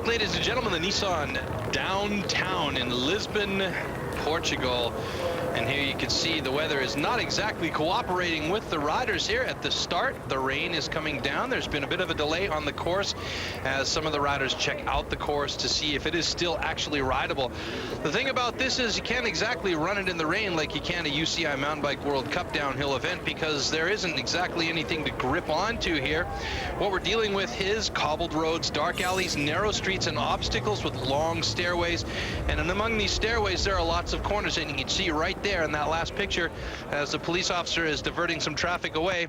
back, ladies and gentlemen, the Nissan Downtown in Lisbon, Portugal. And here you can see the weather is not exactly cooperating with the riders here at the start. The rain is coming down. There's been a bit of a delay on the course as some of the riders check out the course to see if it is still actually rideable. The thing about this is you can't exactly run it in the rain like you can a UCI Mountain Bike World Cup downhill event because there isn't exactly anything to grip onto here. What we're dealing with is cobbled roads, dark alleys, narrow streets, and obstacles with long stairways. And among these stairways, there are lots of corners, and you can see right there in that last picture as the police officer is diverting some traffic away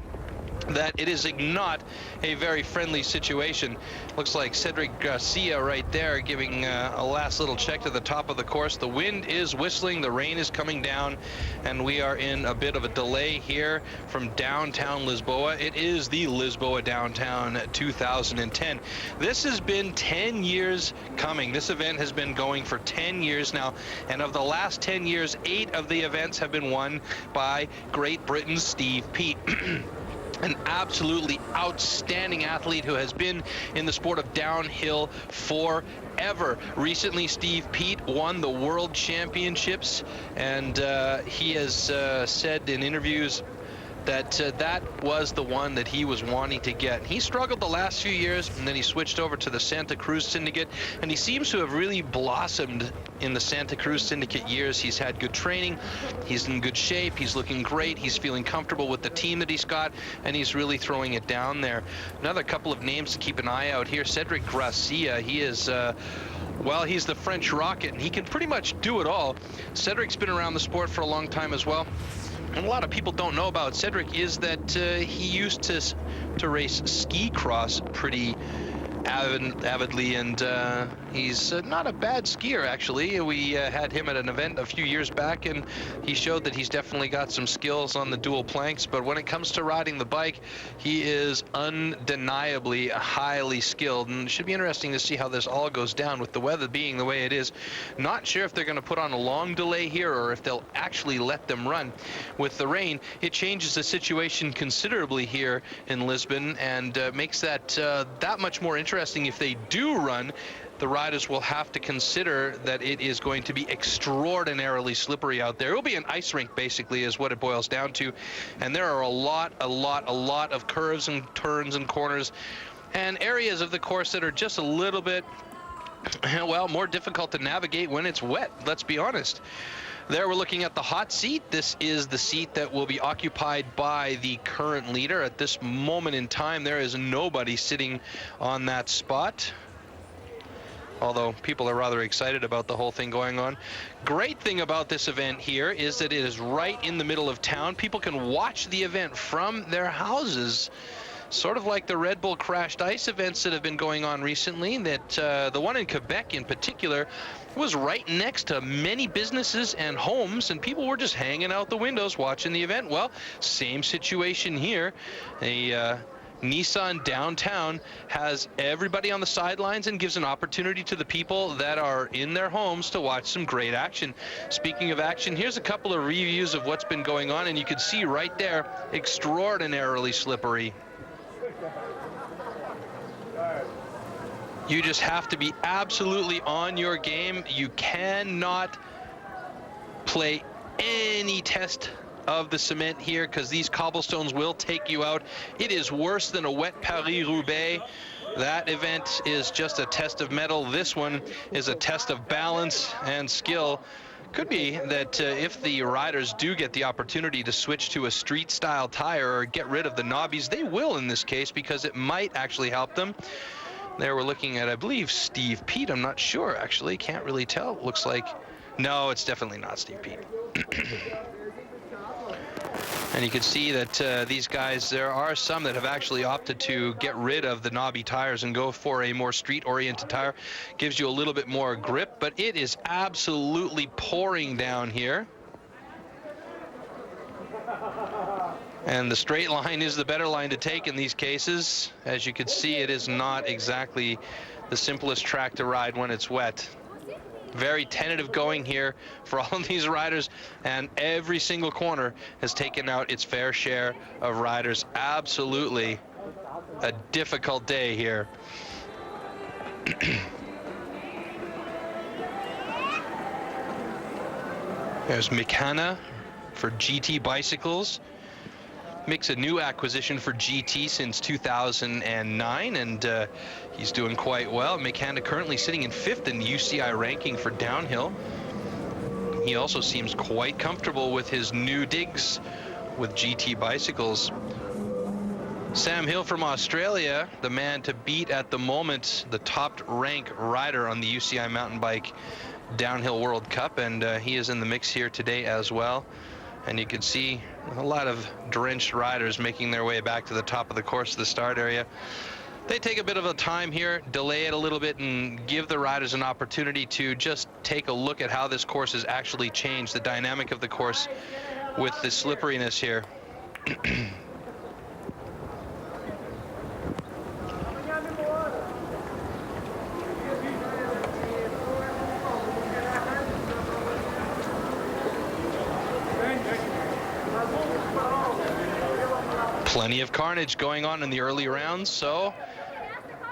that it is not a very friendly situation. Looks like Cedric Garcia right there giving a last little check to the top of the course. The wind is whistling, the rain is coming down, and we are in a bit of a delay here from downtown Lisboa. It is the Lisboa Downtown 2010. This has been 10 years coming. This event has been going for 10 years now, and of the last 10 years, 8 of the events have been won by Great Britain's Steve Peat. An absolutely outstanding athlete who has been in the sport of downhill forever. Recently, Steve Peat won the World Championships, and he has said in interviews that that was the one that he was wanting to get. He struggled the last few years, and then he switched over to the Santa Cruz Syndicate, and he seems to have really blossomed in the Santa Cruz Syndicate years. He's had good training, he's in good shape, he's looking great, he's feeling comfortable with the team that he's got, and he's really throwing it down there. Another couple of names to keep an eye out here. Cedric Garcia, he is well, he's the French rocket, and he can pretty much do it all. Cedric's been around the sport for a long time as well. And a lot of people don't know about Cedric is that he used to race ski cross pretty avidly, and he's not a bad skier, actually. We had him at an event a few years back, and he showed that he's definitely got some skills on the dual planks, but when it comes to riding the bike, he is undeniably highly skilled, and it should be interesting to see how this all goes down with the weather being the way it is. Not sure if they're going to put on a long delay here or if they'll actually let them run. With the rain, it changes the situation considerably here in Lisbon and makes that that much more interesting. If they do run, the riders will have to consider that it is going to be extraordinarily slippery out there. It will be an ice rink, basically, is what it boils down to. And there are a lot of curves and turns and corners and areas of the course that are just a little bit, well, more difficult to navigate when it's wet, let's be honest. There we're looking at the hot seat. This is the seat that will be occupied by the current leader. At this moment in time, there is nobody sitting on that spot, although people are rather excited about the whole thing going on. Great thing about this event here is that it is right in the middle of town. People can watch the event from their houses, sort of like the Red Bull Crashed Ice events that have been going on recently. That the one in Quebec in particular was right next to many businesses and homes, and people were just hanging out the windows watching the event. Well, same situation here. A Nissan Downtown has everybody on the sidelines and gives an opportunity to the people that are in their homes to watch some great action. Speaking of action, here's a couple of reviews of what's been going on, and you can see right there, extraordinarily slippery. You just have to be absolutely on your game. You cannot play any test of the cement here because these cobblestones will take you out. It is worse than a wet Paris-Roubaix. That event is just a test of mettle. This one is a test of balance and skill. Could be that if the riders do get the opportunity to switch to a street style tire or get rid of the knobbies, they will in this case because it might actually help them. There we're looking at, I believe, Steve Peat. I'm not sure, actually. Can't really tell. Looks like, no, it's definitely not Steve Peat. And you can see that these guys, there are some that have actually opted to get rid of the knobby tires and go for a more street-oriented tire. Gives you a little bit more grip, but it is absolutely pouring down here. And the straight line is the better line to take in these cases. As you can see, it is not exactly the simplest track to ride when it's wet. Very tentative going here for all of these riders, and every single corner has taken out its fair share of riders. Absolutely a difficult day here. There's Mikana for GT Bicycles. Makes a new acquisition for GT since 2009, and he's doing quite well. Mikana currently sitting in 5th in the UCI ranking for downhill. He also seems quite comfortable with his new digs with GT Bicycles. Sam Hill from Australia, the man to beat at the moment, the top rank rider on the UCI Mountain Bike Downhill World Cup, and he is in the mix here today as well. And you can see a lot of drenched riders making their way back to the top of the course to the start area. They take a bit of a time here, delay it a little bit, and give the riders an opportunity to just take a look at how this course has actually changed, the dynamic of the course with the slipperiness here. Plenty of carnage going on in the early rounds, so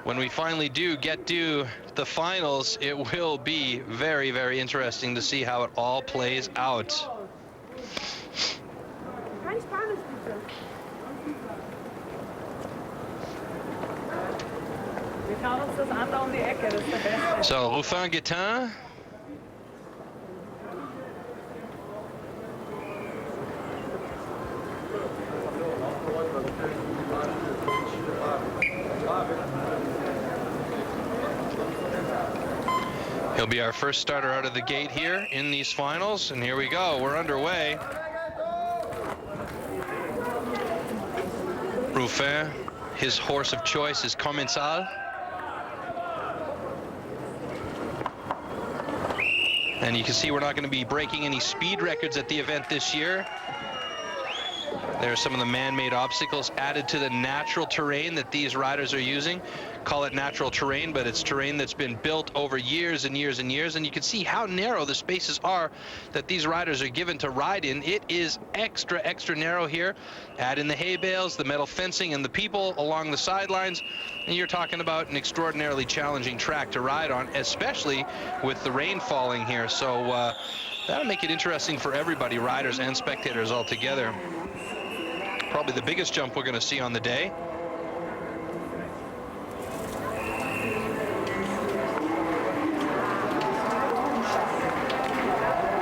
when we finally do get to the finals, it will be very, very interesting to see how it all plays out. So Ruffin Guetin. He'll be our first starter out of the gate here in these finals, and here we go. We're underway. Ruffin, his horse of choice is Commensal. And you can see we're not going to be breaking any speed records at the event this year. There are some of the man-made obstacles added to the natural terrain that these riders are using. Call it natural terrain, but it's terrain that's been built over years and years and years. And you can see how narrow the spaces are that these riders are given to ride in. It is extra, extra narrow here. Add in the hay bales, the metal fencing, and the people along the sidelines, and you're talking about an extraordinarily challenging track to ride on, especially with the rain falling here. So that'll make it interesting for everybody, riders and spectators altogether. Probably the biggest jump we're going to see on the day.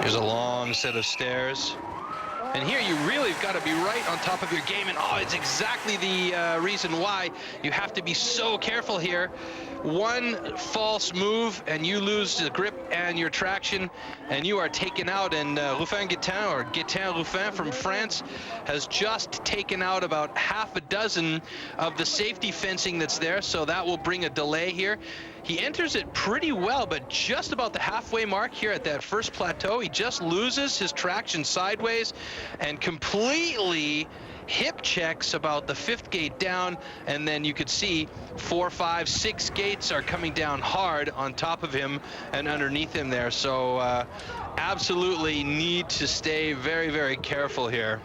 Here's a long set of stairs. And here you really have got to be right on top of your game, and it's exactly the reason why you have to be so careful here. One false move and you lose the grip and your traction, and you are taken out. And Ruffin Guetin, or Guetin Ruffin from France, has just taken out about half a dozen of the safety fencing that's there, so that will bring a delay here. He enters it pretty well, but just about the halfway mark here at that first plateau, he just loses his traction sideways and completely hip checks about the 5th gate down, and then you could see 4, 5, 6 gates are coming down hard on top of him and underneath him there. So absolutely need to stay very, very careful here.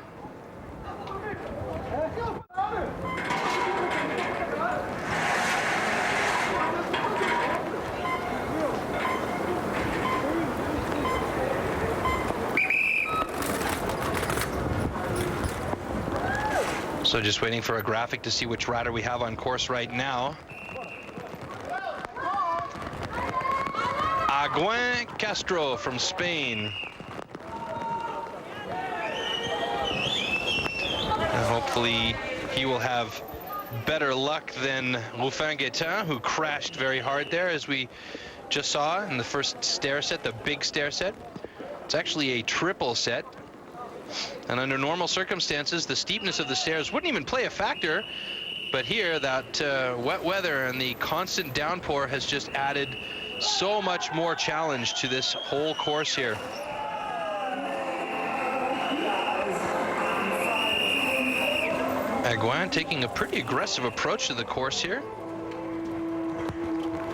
So just waiting for a graphic to see which rider we have on course right now. Aguen Castro from Spain. And hopefully he will have better luck than Ruffin Guetin, who crashed very hard there, as we just saw in the first stair set, the big stair set. It's actually a triple set. And under normal circumstances, the steepness of the stairs wouldn't even play a factor. But here, that wet weather and the constant downpour has just added so much more challenge to this whole course here. Aguen taking a pretty aggressive approach to the course here.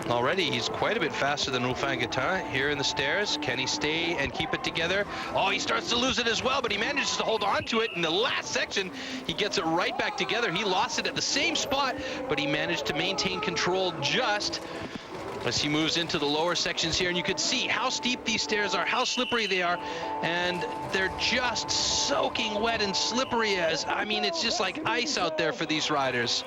Already he's quite a bit faster than Ruffin Guetin here in the stairs. Can he stay and keep it together? He starts to lose it as well, but he manages to hold on to it. In the last section, he gets it right back together. He lost it at the same spot, but he managed to maintain control just as he moves into the lower sections here, and you can see how steep these stairs are, how slippery they are, and they're just soaking wet and slippery as, I mean, it's just like ice out there for these riders.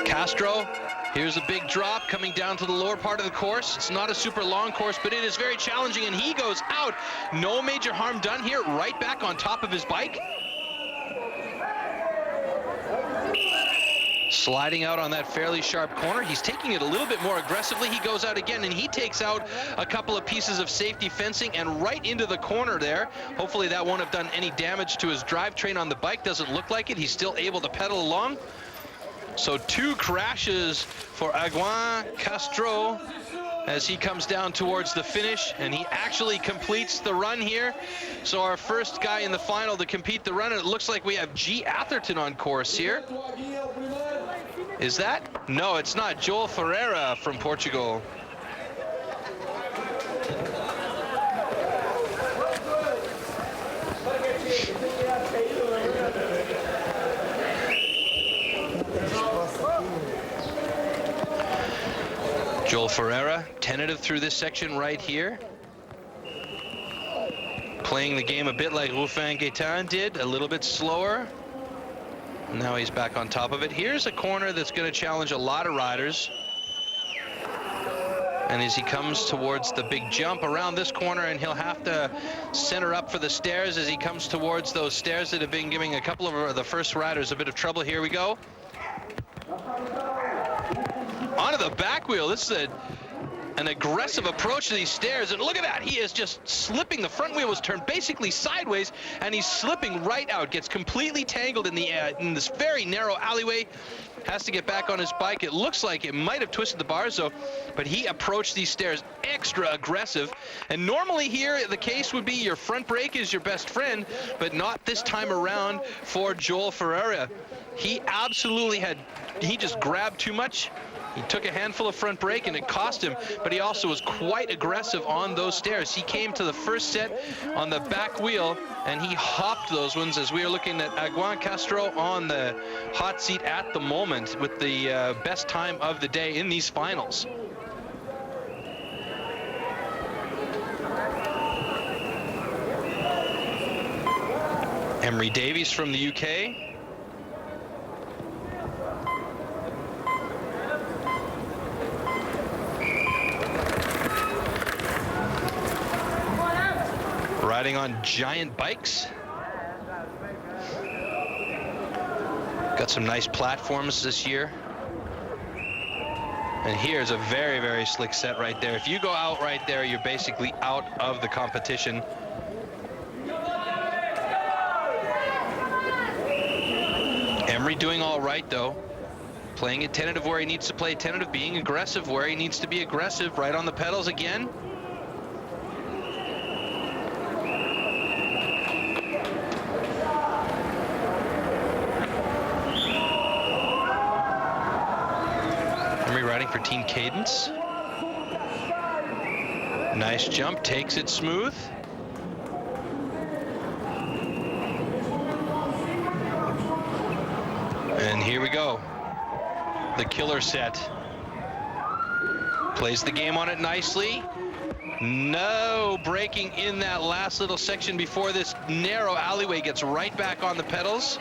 Castro, here's a big drop coming down to the lower part of the course. It's not a super long course, but it is very challenging, and he goes out. No major harm done here, right back on top of his bike. Sliding out on that fairly sharp corner. He's taking it a little bit more aggressively. He goes out again, and he takes out a couple of pieces of safety fencing and right into the corner there. Hopefully that won't have done any damage to his drivetrain on the bike. Doesn't look like it. He's still able to pedal along. So 2 crashes for Aguin Castro as he comes down towards the finish, and he actually completes the run here. So our first guy in the final to compete the run, and it looks like we have G. Atherton on course here. Is that? No, it's not. Joel Ferreira from Portugal. Joel Ferreira, tentative through this section right here. Playing the game a bit like Ruffin Gaetan did, a little bit slower. Now he's back on top of it. Here's a corner that's going to challenge a lot of riders. And as he comes towards the big jump around this corner, and he'll have to center up for the stairs as he comes towards those stairs that have been giving a couple of the first riders a bit of trouble. Here we go. Onto the back wheel. This is an aggressive approach to these stairs, and look at that. He is just slipping. The front wheel was turned basically sideways, and he's slipping right out. Gets completely tangled in this very narrow alleyway. Has to get back on his bike. It looks like it might have twisted the bars though, but he approached these stairs extra aggressive. And normally here the case would be your front brake is your best friend, but not this time around for Joel Ferreira. He absolutely he just grabbed too much. He took a handful of front brake and it cost him, but he also was quite aggressive on those stairs. He came to the first set on the back wheel and he hopped those ones, as we are looking at Aguin Castro on the hot seat at the moment with the best time of the day in these finals. Emery Davies from the UK. Riding on giant bikes. Got some nice platforms this year. And here's a very, very slick set right there. If you go out right there, you're basically out of the competition. Emery doing all right though. Playing it tentative where he needs to play tentative, being aggressive where he needs to be aggressive, right on the pedals again. For Team Cadence. Nice jump, takes it smooth. And here we go. The killer set. Plays the game on it nicely. No braking in that last little section before this narrow alleyway, gets right back on the pedals.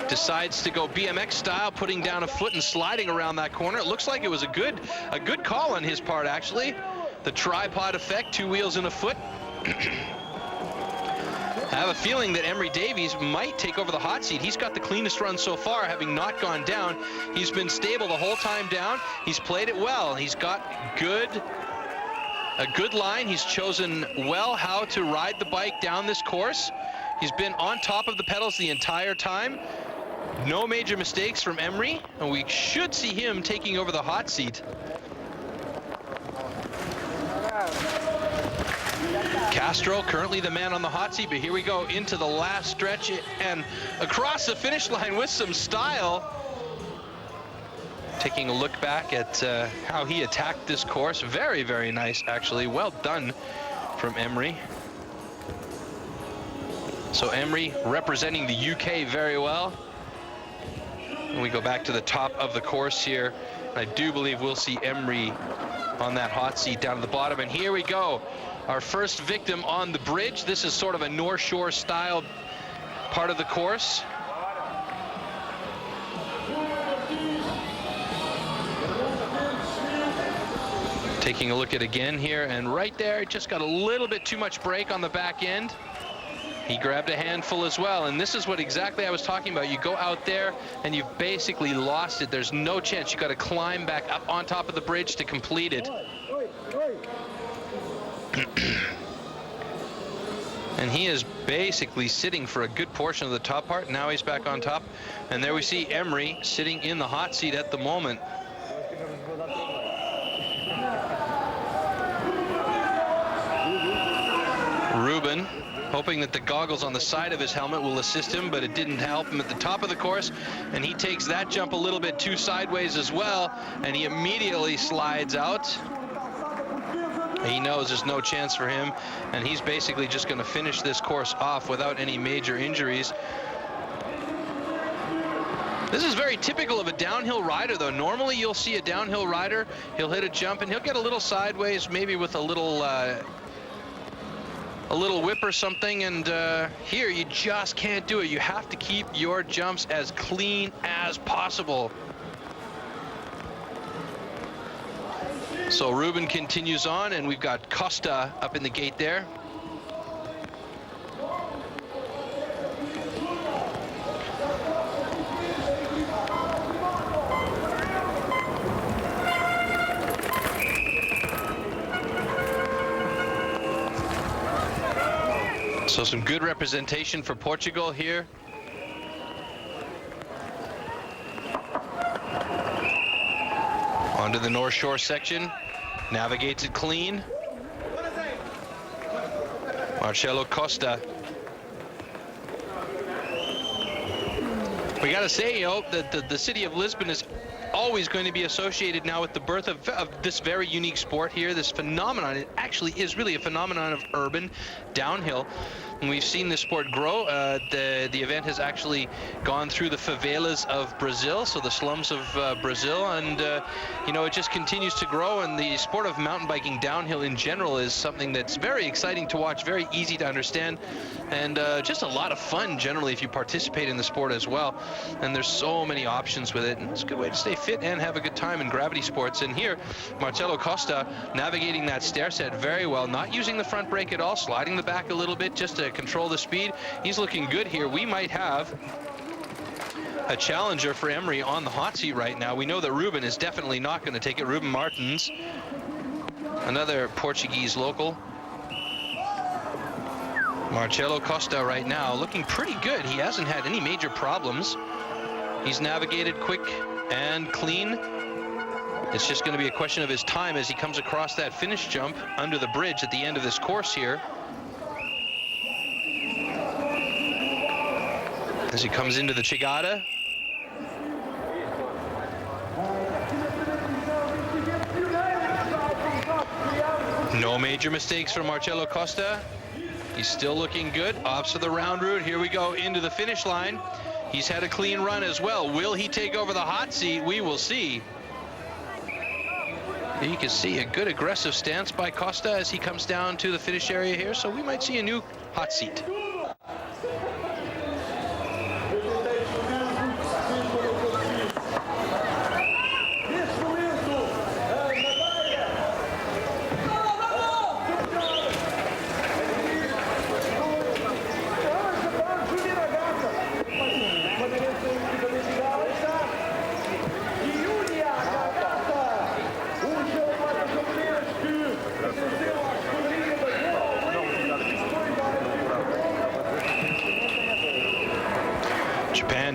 Decides to go BMX style, putting down a foot and sliding around that corner. It looks like it was a good call on his part, actually. The tripod effect, 2 wheels and a foot. I have a feeling that Emery Davies might take over the hot seat. He's got the cleanest run so far, having not gone down. He's been stable the whole time down. He's played it well. He's got a good line. He's chosen well how to ride the bike down this course. He's been on top of the pedals the entire time. No major mistakes from Emery, and we should see him taking over the hot seat. Castro currently the man on the hot seat, but here we go into the last stretch and across the finish line with some style. Taking a look back at how he attacked this course. Very, very nice, actually. Well done from Emery. So Emery representing the UK very well. And we go back to the top of the course here. I do believe we'll see Emery on that hot seat down at the bottom. And here we go. Our first victim on the bridge. This is sort of a North Shore style part of the course. Taking a look at it again here, and right there, just got a little bit too much brake on the back end. He grabbed a handful as well, and this is what exactly I was talking about. You go out there and you've basically lost it. There's no chance. You got to climb back up on top of the bridge to complete it. And he is basically sitting for a good portion of the top part. Now he's back on top, and there we see Emery sitting in the hot seat at the moment. Ruben hoping that the goggles on the side of his helmet will assist him, but it didn't help him at the top of the course, and he takes that jump a little bit too sideways as well, and he immediately slides out. He knows there's no chance for him, and he's basically just going to finish this course off without any major injuries. This is very typical of a downhill rider, though. Normally you'll see a downhill rider, he'll hit a jump and he'll get a little sideways, maybe with a little whip or something, and here you just can't do it. You have to keep your jumps as clean as possible. So Ruben continues on, and we've got Costa up in the gate there. So some good representation for Portugal here. Onto the North Shore section. Navigates it clean. Marcelo Costa. We got to say, you know, that the city of Lisbon is always going to be associated now with the birth of this very unique sport here, this phenomenon. It actually is really a phenomenon of urban downhill. And we've seen this sport grow. The event has actually gone through the favelas of Brazil, so the slums of Brazil, and you know, it just continues to grow. And the sport of mountain biking downhill in general is something that's very exciting to watch, very easy to understand, and just a lot of fun generally if you participate in the sport as well. And there's so many options with it, and it's a good way to stay fit and have a good time in gravity sports. And here, Marcelo Costa navigating that stair set very well, not using the front brake at all, sliding the back a little bit just to control the speed. He's looking good here. We might have a challenger for Emery on the hot seat right now. We know that Ruben is definitely not going to take it. Ruben Martins, another Portuguese local. Marcelo Costa right now looking pretty good. He hasn't had any major problems. He's navigated quick and clean. It's just going to be a question of his time as he comes across that finish jump under the bridge at the end of this course here. As he comes into the Chegada. No major mistakes for Marcelo Costa. He's still looking good. Off to the round route. Here we go into the finish line. He's had a clean run as well. Will he take over the hot seat? We will see. You can see a good aggressive stance by Costa as he comes down to the finish area here. So we might see a new hot seat.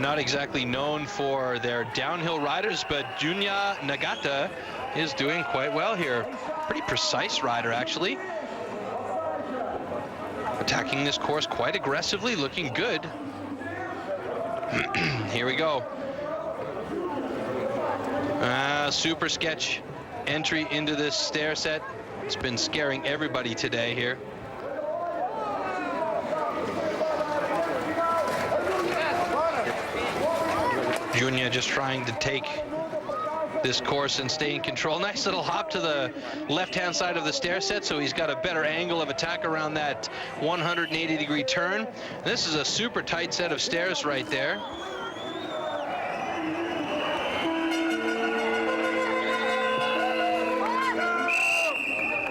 Not exactly known for their downhill riders, but Junya Nagata is doing quite well here. Pretty precise rider, actually. Attacking this course quite aggressively, looking good. Here we go. Super sketch entry into this stair set. It's been scaring everybody today here. Junya just trying to take this course and stay in control. Nice little hop to the left-hand side of the stair set, so he's got a better angle of attack around that 180-degree turn. And this is a super tight set of stairs right there.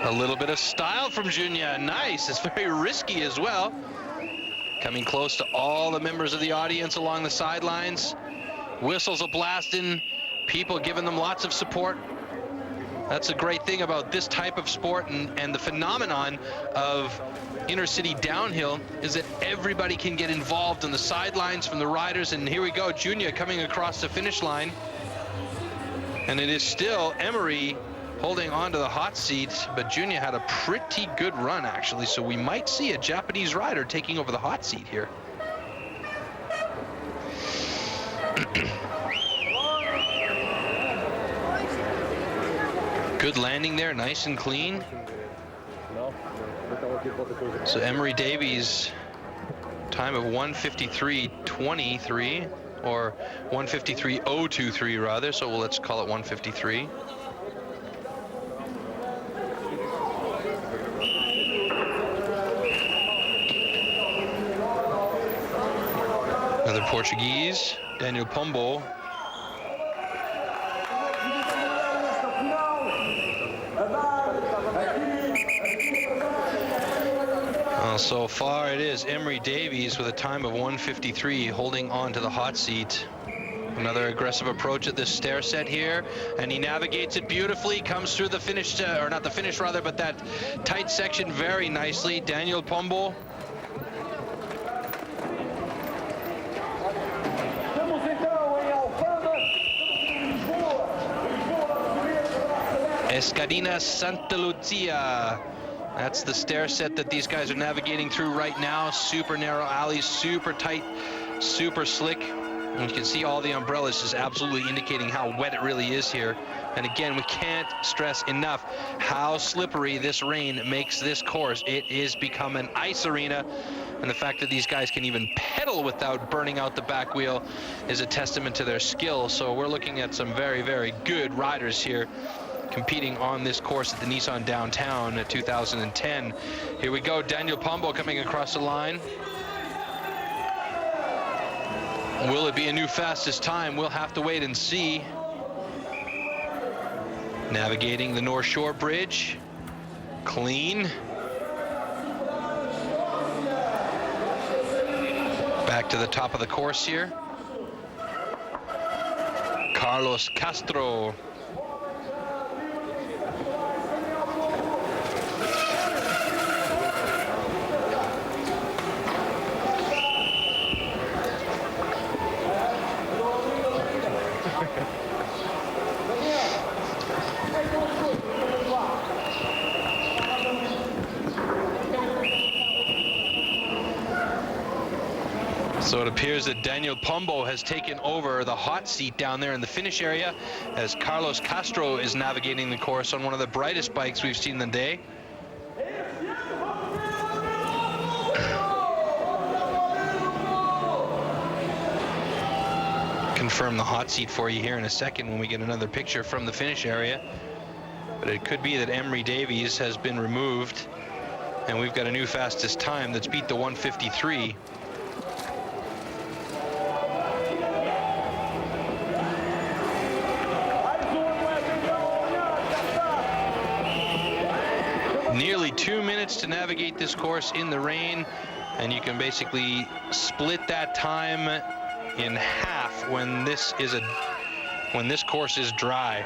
A little bit of style from Junya. Nice. It's very risky as well. Coming close to all the members of the audience along the sidelines. Whistles are blasting. People giving them lots of support. That's a great thing about this type of sport and the phenomenon of inner city downhill is that everybody can get involved on the sidelines from the riders. And here we go, Junya coming across the finish line. And it is still Emery holding on to the hot seat, but Junya had a pretty good run actually, so we might see a Japanese rider taking over the hot seat here. Good landing there, nice and clean. So Emery Davies, time of 1:53.23, or 1:53.023 rather, so let's call it 1:53. Another Portuguese, Daniel Pombo. So far it is Emery Davies with a time of 1:53 holding on to the hot seat. Another aggressive approach at this stair set here, and he navigates it beautifully, comes through the finish, or not the finish rather, but that tight section very nicely. Daniel Pombo. Escadina Santa Lucia. That's the stair set that these guys are navigating through right now. Super narrow alleys, super tight, super slick. And you can see all the umbrellas just absolutely indicating how wet it really is here. And again, we can't stress enough how slippery this rain makes this course. It is become an ice arena. And the fact that these guys can even pedal without burning out the back wheel is a testament to their skill. So we're looking at some very, very good riders here competing on this course at the Nissan Downtown at 2010. Here we go, Daniel Pombo coming across the line. Will it be a new fastest time? We'll have to wait and see. Navigating the North Shore Bridge. Clean. Back to the top of the course here. Carlos Castro. So it appears that Daniel Pombo has taken over the hot seat down there in the finish area as Carlos Castro is navigating the course on one of the brightest bikes we've seen the day. Confirm the hot seat for you here in a second when we get another picture from the finish area. But it could be that Emery Davies has been removed and we've got a new fastest time that's beat the 1:53. Nearly 2 minutes to navigate this course in the rain, and you can basically split that time in half when this course is dry.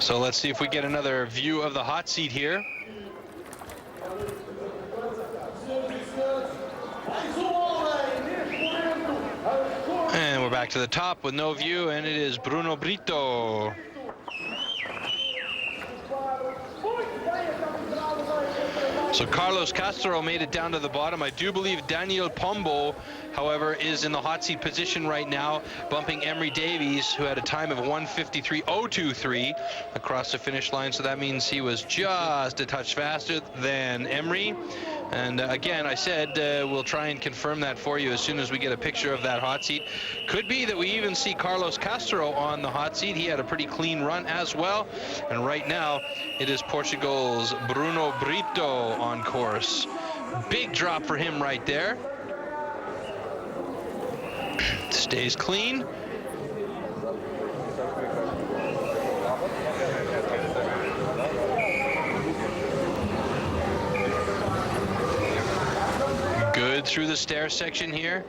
So let's see if we get another view of the hot seat here. And we're back to the top with no view, and it is Bruno Brito. So Carlos Castro made it down to the bottom. I do believe Daniel Pombo, however, is in the hot seat position right now, bumping Emery Davies, who had a time of 1:53.023 across the finish line. So that means he was just a touch faster than Emery. And again, I said we'll try and confirm that for you as soon as we get a picture of that hot seat. Could be that we even see Carlos Castro on the hot seat. He had a pretty clean run as well. And right now, it is Portugal's Bruno Brito on course. Big drop for him right there. Stays clean. Good through the stair section here.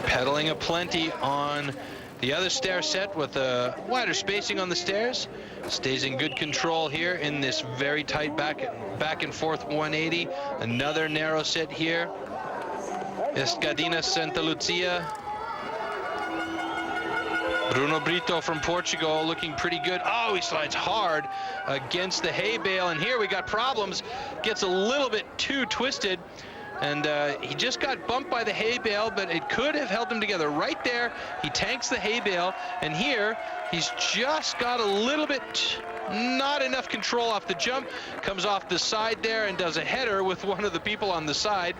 Pedaling aplenty on the other stair set with a wider spacing on the stairs. Stays in good control here in this very tight back and forth 180. Another narrow set here. Escadina Santa Lucia. Bruno Brito from Portugal looking pretty good. Oh, he slides hard against the hay bale, and here we got problems. Gets a little bit too twisted, and he just got bumped by the hay bale, but it could have held him together. Right there, he tanks the hay bale, and here he's just got a little bit not enough control off the jump. Comes off the side there and does a header with one of the people on the side.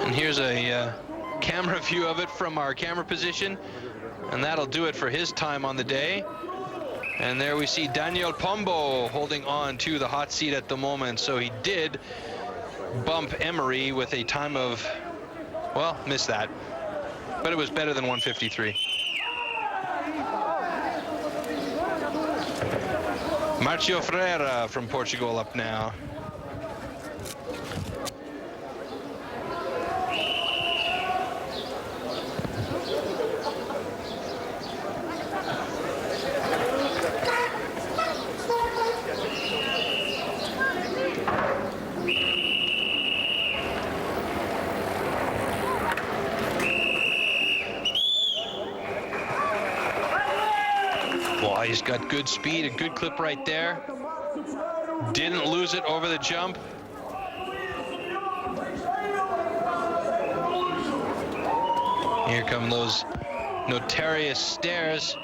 And here's a camera view of it from our camera position, and that'll do it for his time on the day. And there we see Daniel Pombo holding on to the hot seat at the moment. So he did bump Emery with a time of, well, missed that, but it was better than 1:53. Marcio Ferreira from Portugal up now. He's got good speed, a good clip right there. Didn't lose it over the jump. Here come those notorious stairs.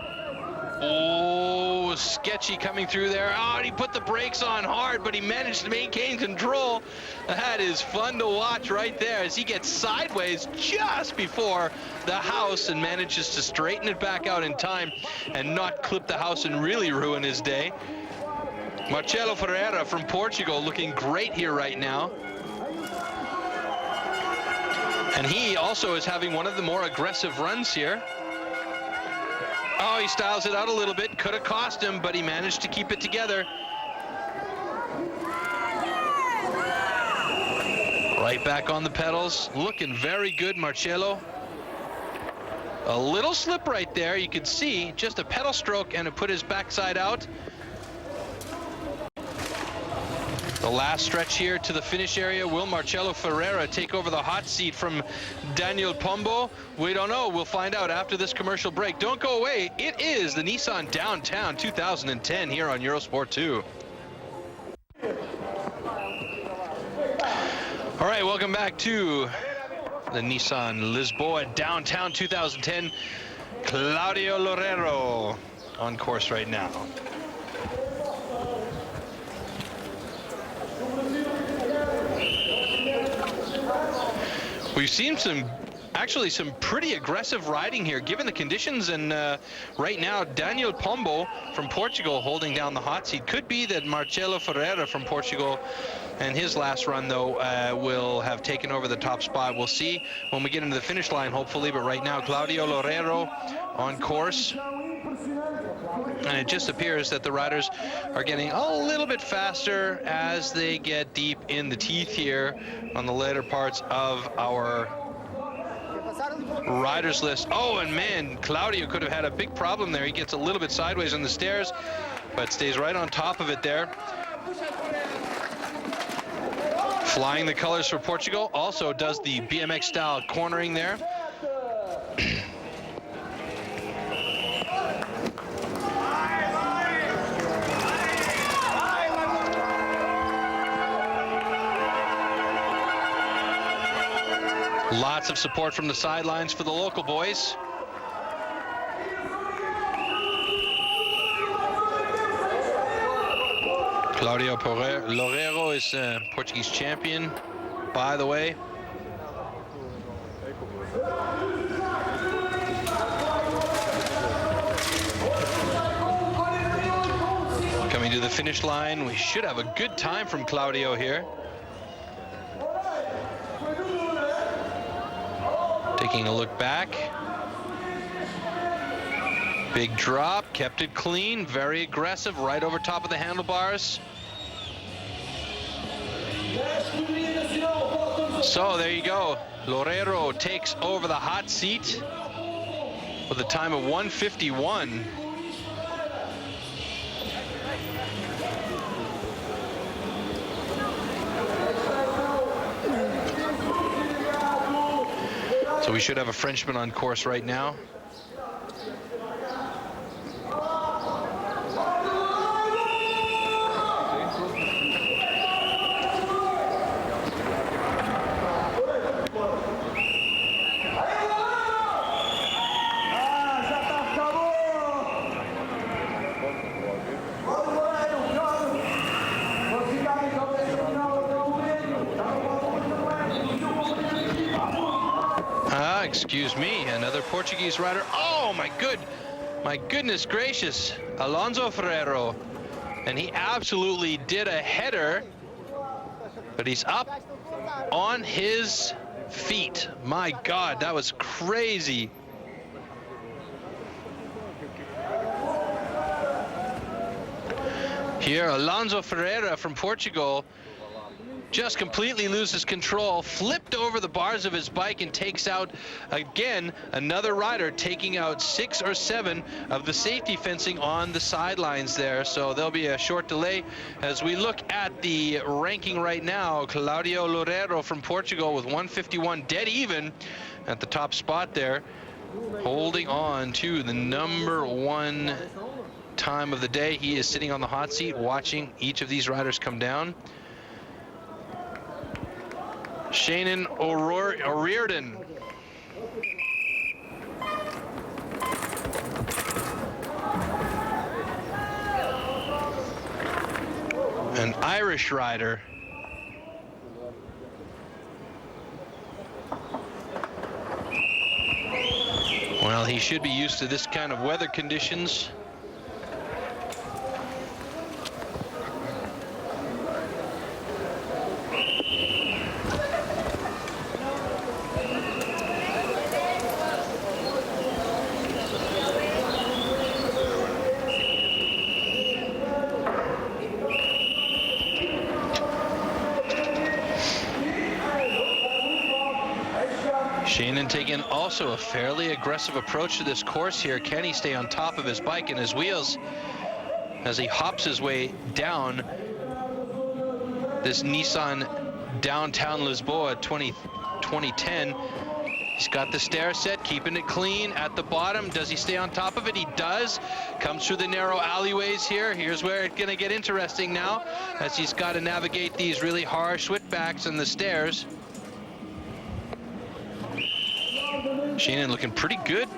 Oh, sketchy coming through there. Oh, and he put the brakes on hard, but he managed to maintain control. That is fun to watch right there as he gets sideways just before the house and manages to straighten it back out in time and not clip the house and really ruin his day. Marcelo Ferreira from Portugal looking great here right now. And he also is having one of the more aggressive runs here. Oh, he styles it out a little bit. Could have cost him, but he managed to keep it together. Right back on the pedals. Looking very good, Marcelo. A little slip right there. You can see just a pedal stroke and it put his backside out. The last stretch here to the finish area. Will Marcelo Ferreira take over the hot seat from Daniel Pombo? We don't know. We'll find out after this commercial break. Don't go away. It is the Nissan Downtown 2010 here on Eurosport 2. All right, welcome back to the Nissan Lisboa Downtown 2010. Claudio Loureiro on course right now. We've seen actually some pretty aggressive riding here given the conditions, and right now Daniel Pombo from Portugal holding down the hot seat. Could be that Marcelo Ferreira from Portugal and his last run though will have taken over the top spot. We'll see when we get into the finish line hopefully, but right now Claudio Loureiro on course. And it just appears that the riders are getting a little bit faster as they get deep in the teeth here on the later parts of our riders list. Oh, and man, Claudio could have had a big problem there. He gets a little bit sideways on the stairs, but stays right on top of it there. Flying the colors for Portugal, also does the BMX style cornering there. Lots of support from the sidelines for the local boys. Claudio Loureiro is Portuguese champion, by the way. Coming to the finish line, we should have a good time from Claudio here. Taking a look back. Big drop, kept it clean, very aggressive, right over top of the handlebars. So there you go. Loureiro takes over the hot seat with a time of 1:51. So we should have a Frenchman on course right now. Excuse me, another Portuguese rider. Oh my goodness gracious, Alonso Ferreiro. And he absolutely did a header, but he's up on his feet. My God, that was crazy. Here, Alonso Ferreira from Portugal just completely loses control, flipped over the bars of his bike and takes out, again, another rider, taking out 6 or 7 of the safety fencing on the sidelines there. So there'll be a short delay as we look at the ranking right now. Claudio Loureiro from Portugal with 1:51, dead even at the top spot there, holding on to the #1 time of the day. He is sitting on the hot seat watching each of these riders come down. Shannon O'Riordan. An Irish rider. Well, he should be used to this kind of weather conditions. Shannon taking also a fairly aggressive approach to this course here. Can he stay on top of his bike and his wheels as he hops his way down this Nissan Downtown Lisboa 2010? He's got the stair set, keeping it clean at the bottom. Does he stay on top of it? He does. Comes through the narrow alleyways here. Here's where it's going to get interesting now, as he's got to navigate these really harsh switchbacks and the stairs. Shannon looking pretty good.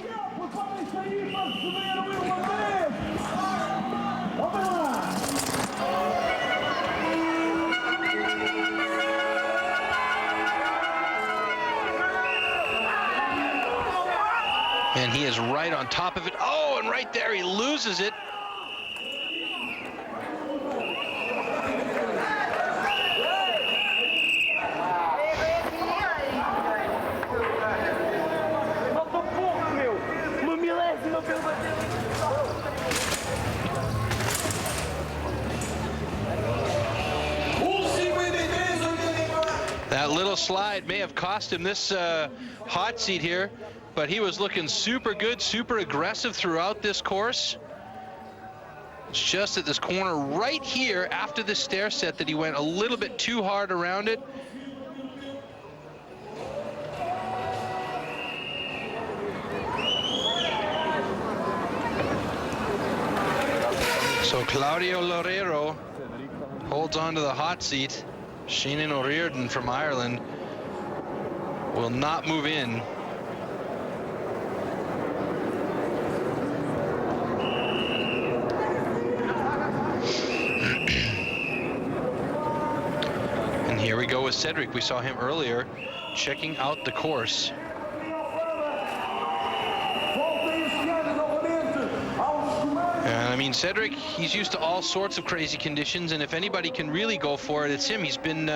And he is right on top of it. Oh, and right there he loses it. That little slide may have cost him this hot seat here, but he was looking super good, super aggressive throughout this course. It's just at this corner right here after the stair set that he went a little bit too hard around it. So Claudio Loureiro holds on to the hot seat. Shannon O'Riordan from Ireland will not move in. And here we go with Cedric. We saw him earlier checking out the course. And I mean, Cedric, he's used to all sorts of crazy conditions, and if anybody can really go for it, it's him. He's been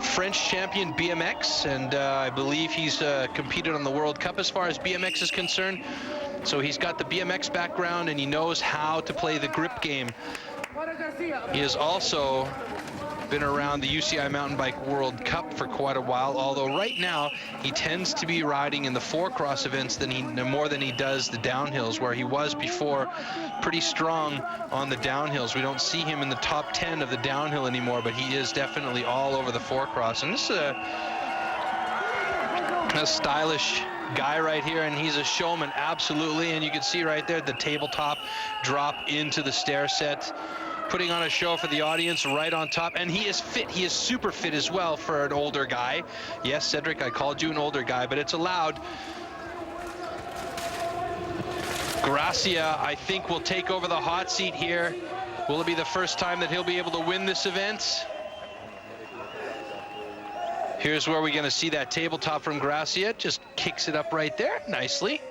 French champion BMX, and I believe he's competed on the World Cup as far as BMX is concerned. So he's got the BMX background, and he knows how to play the grip game. He has also been around the UCI Mountain Bike World Cup for quite a while, although right now he tends to be riding in the four-cross events more than he does the downhills, where he was before pretty strong on the downhills. We don't see him in the top 10 of the downhill anymore, but he is definitely all over the four-cross. And this is a stylish guy right here, and he's a showman, absolutely. And you can see right there the tabletop drop into the stair set, putting on a show for the audience right on top. And he is fit. He is super fit as well for an older guy. Yes, Cedric, I called you an older guy, but it's allowed. Gracia, I think, will take over the hot seat here. Will it be the first time that he'll be able to win this event? Here's where we're going to see that tabletop from Gracia. Just kicks it up right there nicely.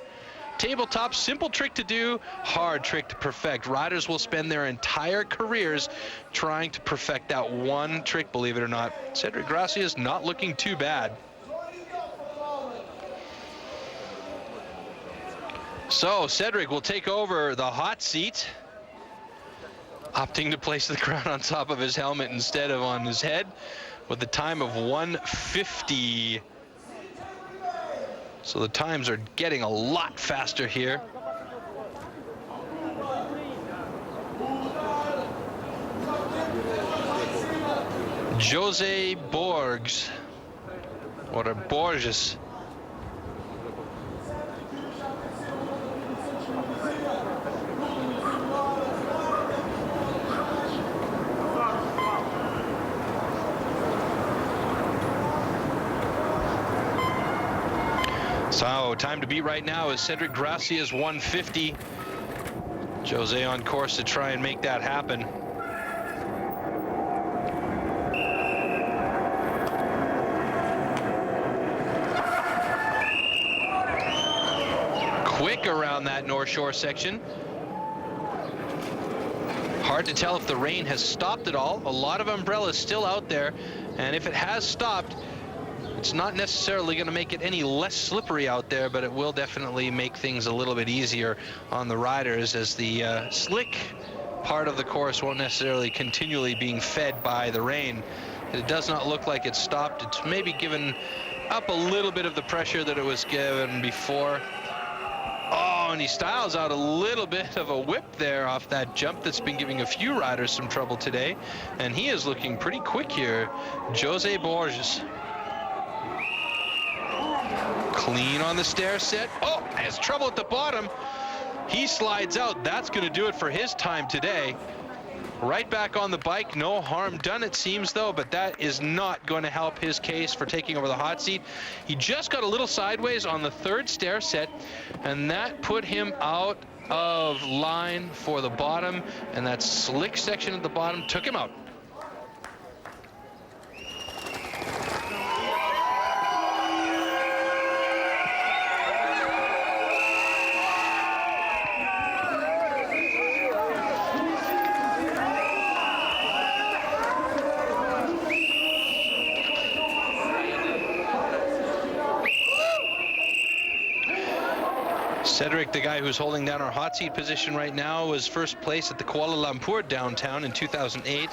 Tabletop, simple trick to do, hard trick to perfect. Riders will spend their entire careers trying to perfect that one trick, believe it or not. Cedric Gracia is not looking too bad. So Cedric will take over the hot seat, opting to place the crown on top of his helmet instead of on his head, with a time of 1:50. So the times are getting a lot faster here. Jose Borges, or Borges. So time to beat right now is Cedric Gracia's 1:50. Jose on course to try and make that happen. Quick around that North Shore section. Hard to tell if the rain has stopped at all. A lot of umbrellas still out there, and if it has stopped, it's not necessarily going to make it any less slippery out there, but it will definitely make things a little bit easier on the riders, as the slick part of the course won't necessarily continually being fed by the rain. It does not look like it's stopped. It's maybe given up a little bit of the pressure that it was given before. Oh, and he styles out a little bit of a whip there off that jump that's been giving a few riders some trouble today. And he is looking pretty quick here, Jose Borges. Clean on the stair set. Oh, has trouble at the bottom. He slides out. That's going to do it for his time today. Right back on the bike. No harm done, it seems, though, but that is not going to help his case for taking over the hot seat. He just got a little sideways on the third stair set, and that put him out of line for the bottom, and that slick section at the bottom took him out. Cedric, the guy who's holding down our hot seat position right now, was first place at the Kuala Lumpur Downtown in 2008.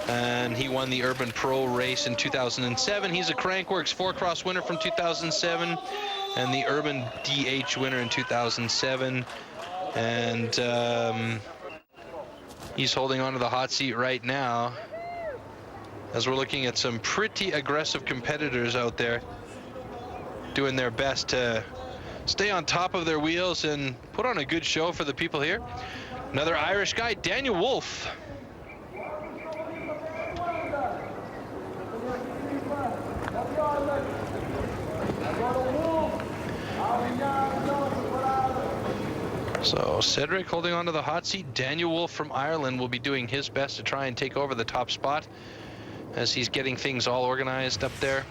And he won the Urban Pro race in 2007. He's a Crankworks 4-cross winner from 2007 and the Urban DH winner in 2007. And he's holding on to the hot seat right now, as we're looking at some pretty aggressive competitors out there doing their best to stay on top of their wheels and put on a good show for the people here. Another Irish guy, Daniel Wolf. So Cedric holding on to the hot seat. Daniel Wolf from Ireland will be doing his best to try and take over the top spot as he's getting things all organized up there.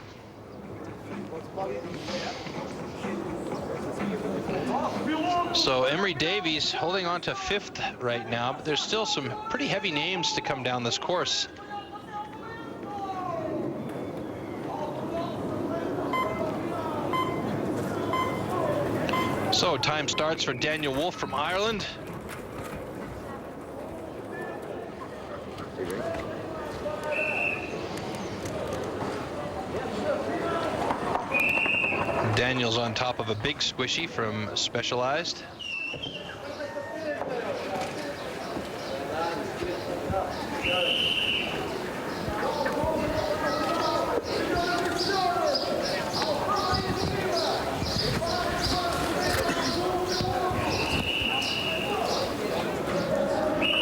So Emery Davies holding on to 5th right now, but there's still some pretty heavy names to come down this course. So time starts for Daniel Wolf from Ireland. Daniel's on top of a big squishy from Specialized.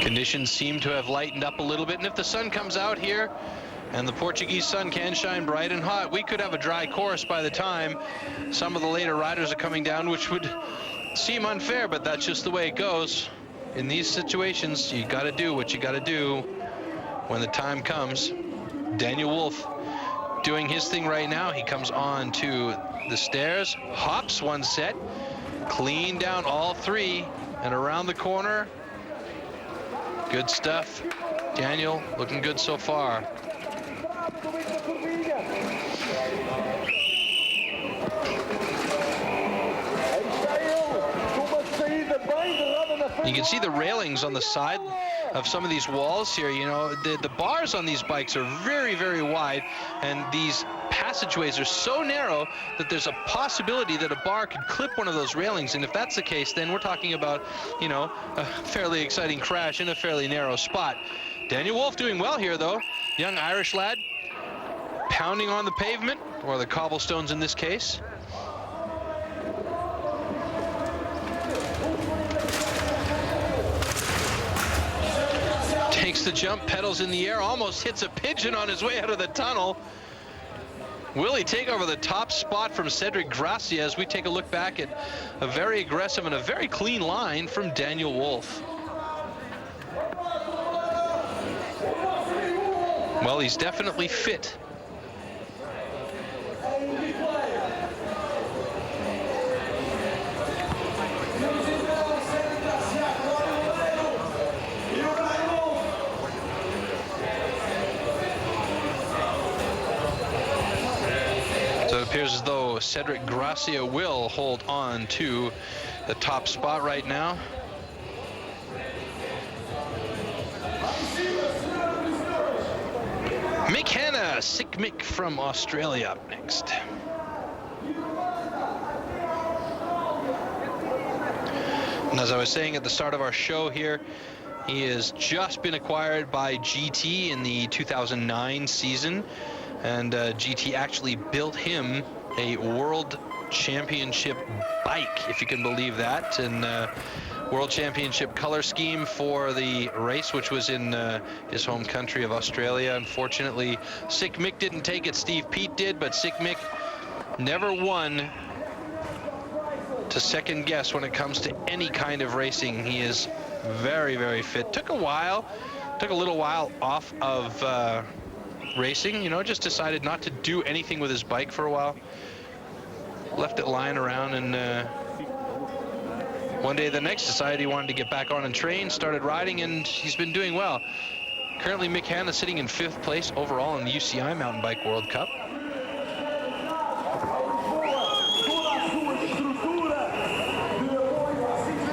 Conditions seem to have lightened up a little bit, and if the sun comes out here, and the Portuguese sun can shine bright and hot, we could have a dry course by the time some of the later riders are coming down, which would seem unfair, but that's just the way it goes. In these situations, you got to do what you got to do when the time comes. Daniel Wolf doing his thing right now. He comes on to the stairs, hops one set, clean down all 3, and around the corner. Good stuff. Daniel looking good so far. You can see the railings on the side of some of these walls here. You know, the bars on these bikes are very, very wide, and these passageways are so narrow that there's a possibility that a bar could clip one of those railings, and if that's the case, then we're talking about, you know, a fairly exciting crash in a fairly narrow spot. Daniel Wolf doing well here, though. Young Irish lad pounding on the pavement, or the cobblestones in this case. Takes the jump, pedals in the air, almost hits a pigeon on his way out of the tunnel. Will he take over the top spot from Cedric Gracia as we take a look back at a very aggressive and a very clean line from Daniel Wolf? Well, he's definitely fit. So it appears as though Cedric Gracia will hold on to the top spot right now. Mick Hanna, Sick Mick from Australia up next. And as I was saying at the start of our show here, he has just been acquired by GT in the 2009 season. And GT actually built him a world championship bike, if you can believe that, and world championship color scheme for the race, which was in his home country of Australia. Unfortunately, Sick Mick didn't take it. Steve Pete did, but Sick Mick never won to second guess when it comes to any kind of racing. He is very, very fit. Took a little while off of racing, you know, just decided not to do anything with his bike for a while. Left it lying around, and one day the next decided he wanted to get back on and train, started riding, and he's been doing well. Currently, Mick Hanna sitting in 5th place overall in the UCI Mountain Bike World Cup.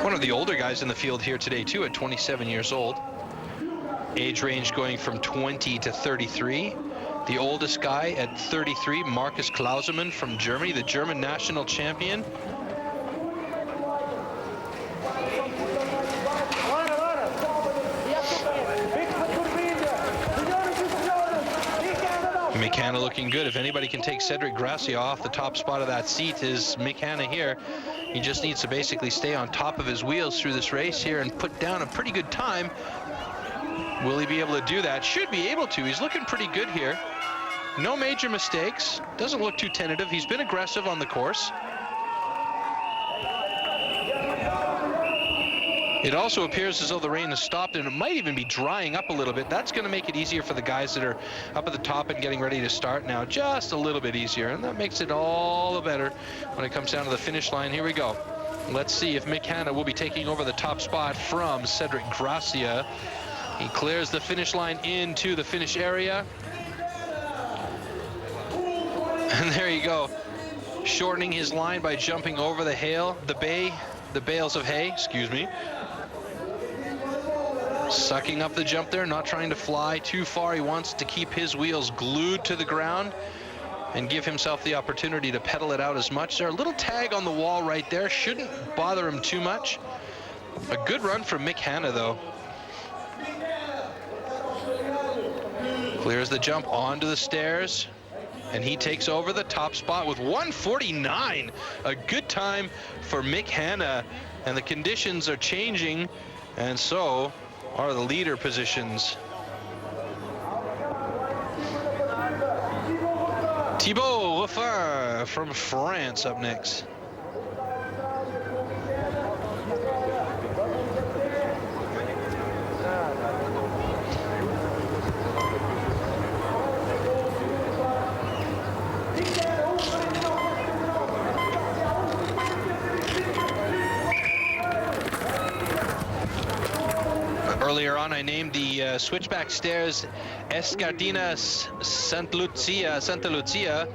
One of the older guys in the field here today, too, at 27 years old. Age range going from 20 to 33. The oldest guy at 33, Markus Klausemann from Germany, the German national champion. Mick Hanna looking good. If anybody can take Cedric Gracia off the top spot of that seat, is Mick Hanna here. He just needs to basically stay on top of his wheels through this race here and put down a pretty good time. Will he be able to do that? Should be able to. He's looking pretty good here. No major mistakes. Doesn't look too tentative. He's been aggressive on the course. It also appears as though the rain has stopped, and it might even be drying up a little bit. That's going to make it easier for the guys that are up at the top and getting ready to start now, just a little bit easier, and that makes it all the better when it comes down to the finish line. Here we go. Let's see if Mick Hanna will be taking over the top spot from Cedric Gracia. He clears the finish line into the finish area. And there you go, shortening his line by jumping over the bales of hay, excuse me. Sucking up the jump there, not trying to fly too far. He wants to keep his wheels glued to the ground and give himself the opportunity to pedal it out as much. There's a little tag on the wall right there, shouldn't bother him too much. A good run from Mick Hanna though. Clears the jump onto the stairs, and he takes over the top spot with 1:49. A good time for Mick Hanna, and the conditions are changing, and so are the leader positions. Thibaut Ruffin from France up next. Earlier on, I named the switchback stairs Escardinas Santa Lucia.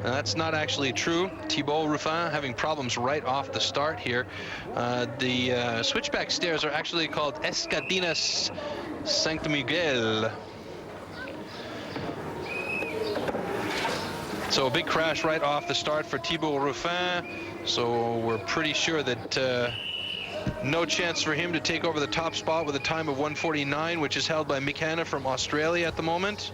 That's not actually true. Thibaut Ruffin having problems right off the start here. The switchback stairs are actually called Escardinas Santo Miguel. So a big crash right off the start for Thibaut Ruffin. So we're pretty sure that no chance for him to take over the top spot with a time of 1:49, which is held by Mick Hanna from Australia at the moment.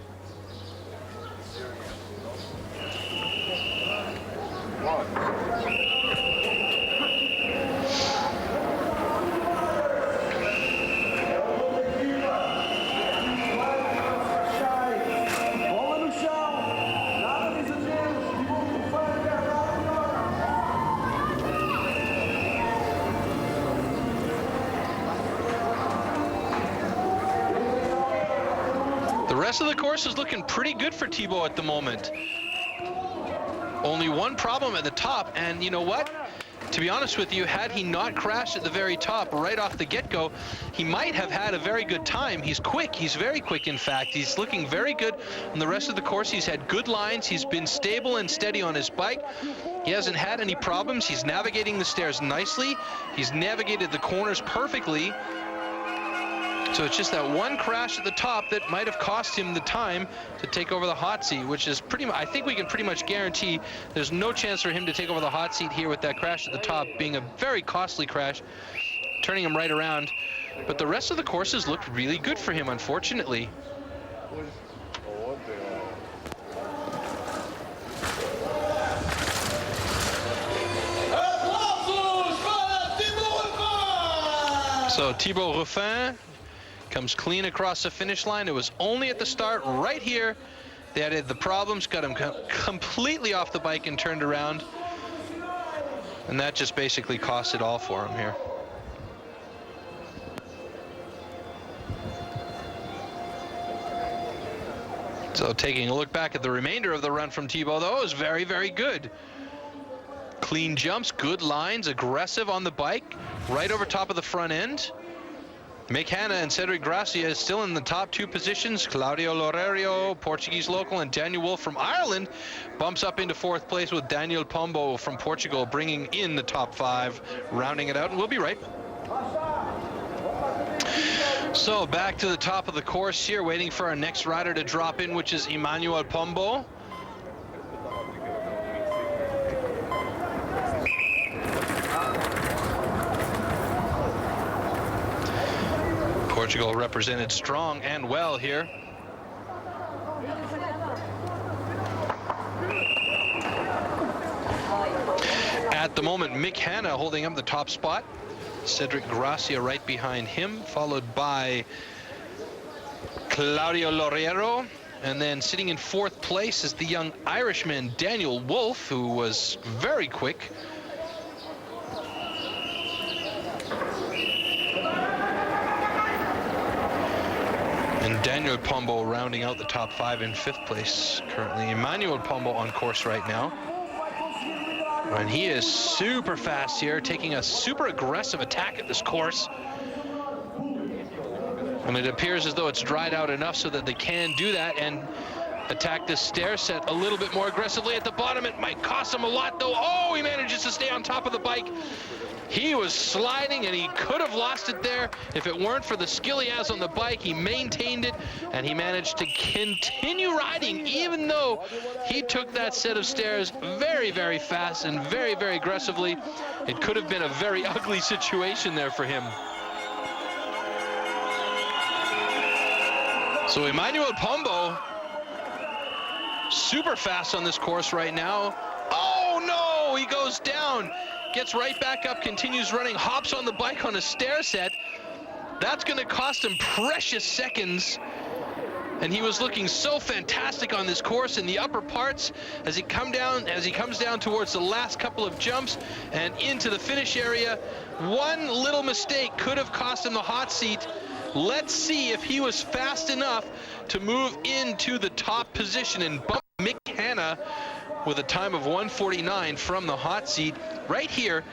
The rest of the course is looking pretty good for Thibaut at the moment. Only one problem at the top, and you know what? To be honest with you, had he not crashed at the very top right off the get-go, he might have had a very good time. He's quick. He's very quick, in fact. He's looking very good on the rest of the course. He's had good lines. He's been stable and steady on his bike. He hasn't had any problems. He's navigating the stairs nicely. He's navigated the corners perfectly. So it's just that one crash at the top that might have cost him the time to take over the hot seat, which is pretty much, I think we can pretty much guarantee there's no chance for him to take over the hot seat here with that crash at the top being a very costly crash, turning him right around. But the rest of the courses looked really good for him, unfortunately. So Thibaut Ruffin comes clean across the finish line. It was only at the start right here they had the problems, got him completely off the bike and turned around, and that just basically cost it all for him here. So taking a look back at the remainder of the run from Thibaut, though, it was very, very good. Clean jumps, good lines, aggressive on the bike, right over top of the front end. Mick Hanna and Cedric Gracia is still in the top two positions. Claudio Loureiro, Portuguese local, and Daniel Wolf from Ireland bumps up into fourth place with Daniel Pombo from Portugal bringing in the top five, rounding it out, and we'll be right. So back to the top of the course here, waiting for our next rider to drop in, which is Emmanuel Pombo. Portugal represented strong and well here. At the moment, Mick Hanna holding up the top spot. Cedric Gracia right behind him, followed by Claudio Loureiro. And then sitting in fourth place is the young Irishman Daniel Wolf, who was very quick. Daniel Pombo rounding out the top 5 in 5th place currently. Emmanuel Pombo on course right now. And he is super fast here, taking a super aggressive attack at this course. And it appears as though it's dried out enough so that they can do that and attack this stair set a little bit more aggressively at the bottom. It might cost him a lot though. Oh, he manages to stay on top of the bike. He was sliding and he could have lost it there if it weren't for the skill he has on the bike. He maintained it and he managed to continue riding even though he took that set of stairs very, very fast and very, very aggressively. It could have been a very ugly situation there for him. So Emmanuel Pombo, super fast on this course right now. Oh no, he goes down. Gets right back up, continues running, hops on the bike on a stair set. That's going to cost him precious seconds. And he was looking so fantastic on this course in the upper parts as he comes down towards the last couple of jumps and into the finish area. One little mistake could have cost him the hot seat. Let's see if he was fast enough to move into the top position and bump Mick Hanna with a time of 1:49 from the hot seat. Right here,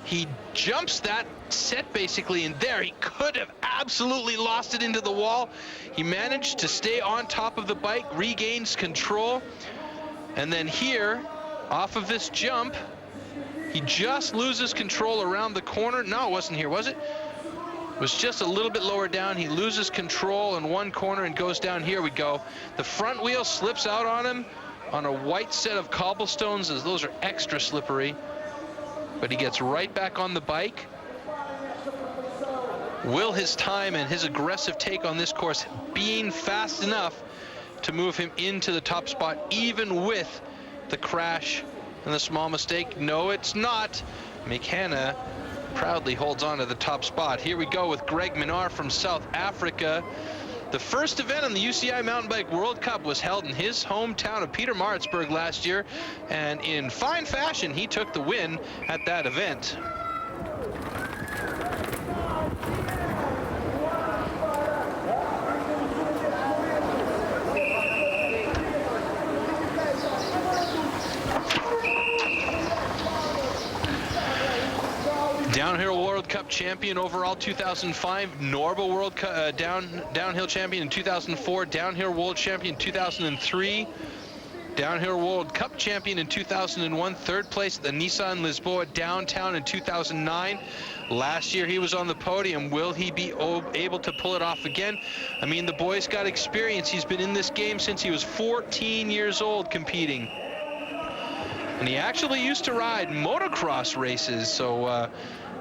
he jumps that set basically, and there he could have absolutely lost it into the wall. He managed to stay on top of the bike, regains control, and then here, off of this jump, he just loses control around the corner. No, it wasn't here, was it? It was just a little bit lower down. He loses control in one corner and goes down. Here we go. The front wheel slips out on him on a white set of cobblestones, as those are extra slippery. But he gets right back on the bike. Will his time and his aggressive take on this course being fast enough to move him into the top spot, even with the crash and the small mistake? No, it's not. Mick Hanna proudly holds on to the top spot. Here we go with Greg Minnaar from South Africa. The first event on the UCI Mountain Bike World Cup was held in his hometown of Pietermaritzburg last year, and in fine fashion, he took the win at that event. Downhill World Cup champion overall 2005, Norba World Cup downhill champion in 2004, downhill world champion 2003, downhill World Cup champion in 2001, third place at the Nissan Lisboa Downtown in 2009. Last year he was on the podium. Will he be able to pull it off again? I mean, the boy's got experience. He's been in this game since he was 14 years old competing. And he actually used to ride motocross races, so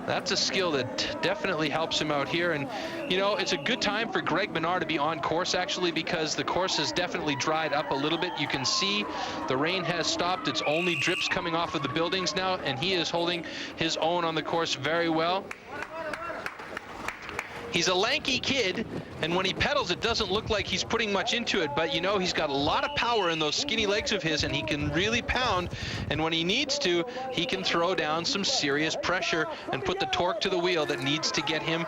that's a skill that definitely helps him out here. And, you know, it's a good time for Greg Minnaar to be on course, actually, because the course has definitely dried up a little bit. You can see the rain has stopped. It's only drips coming off of the buildings now, and he is holding his own on the course very well. He's a lanky kid, and when he pedals, it doesn't look like he's putting much into it, but you know, he's got a lot of power in those skinny legs of his, and he can really pound, and when he needs to, he can throw down some serious pressure and put the torque to the wheel that needs to get him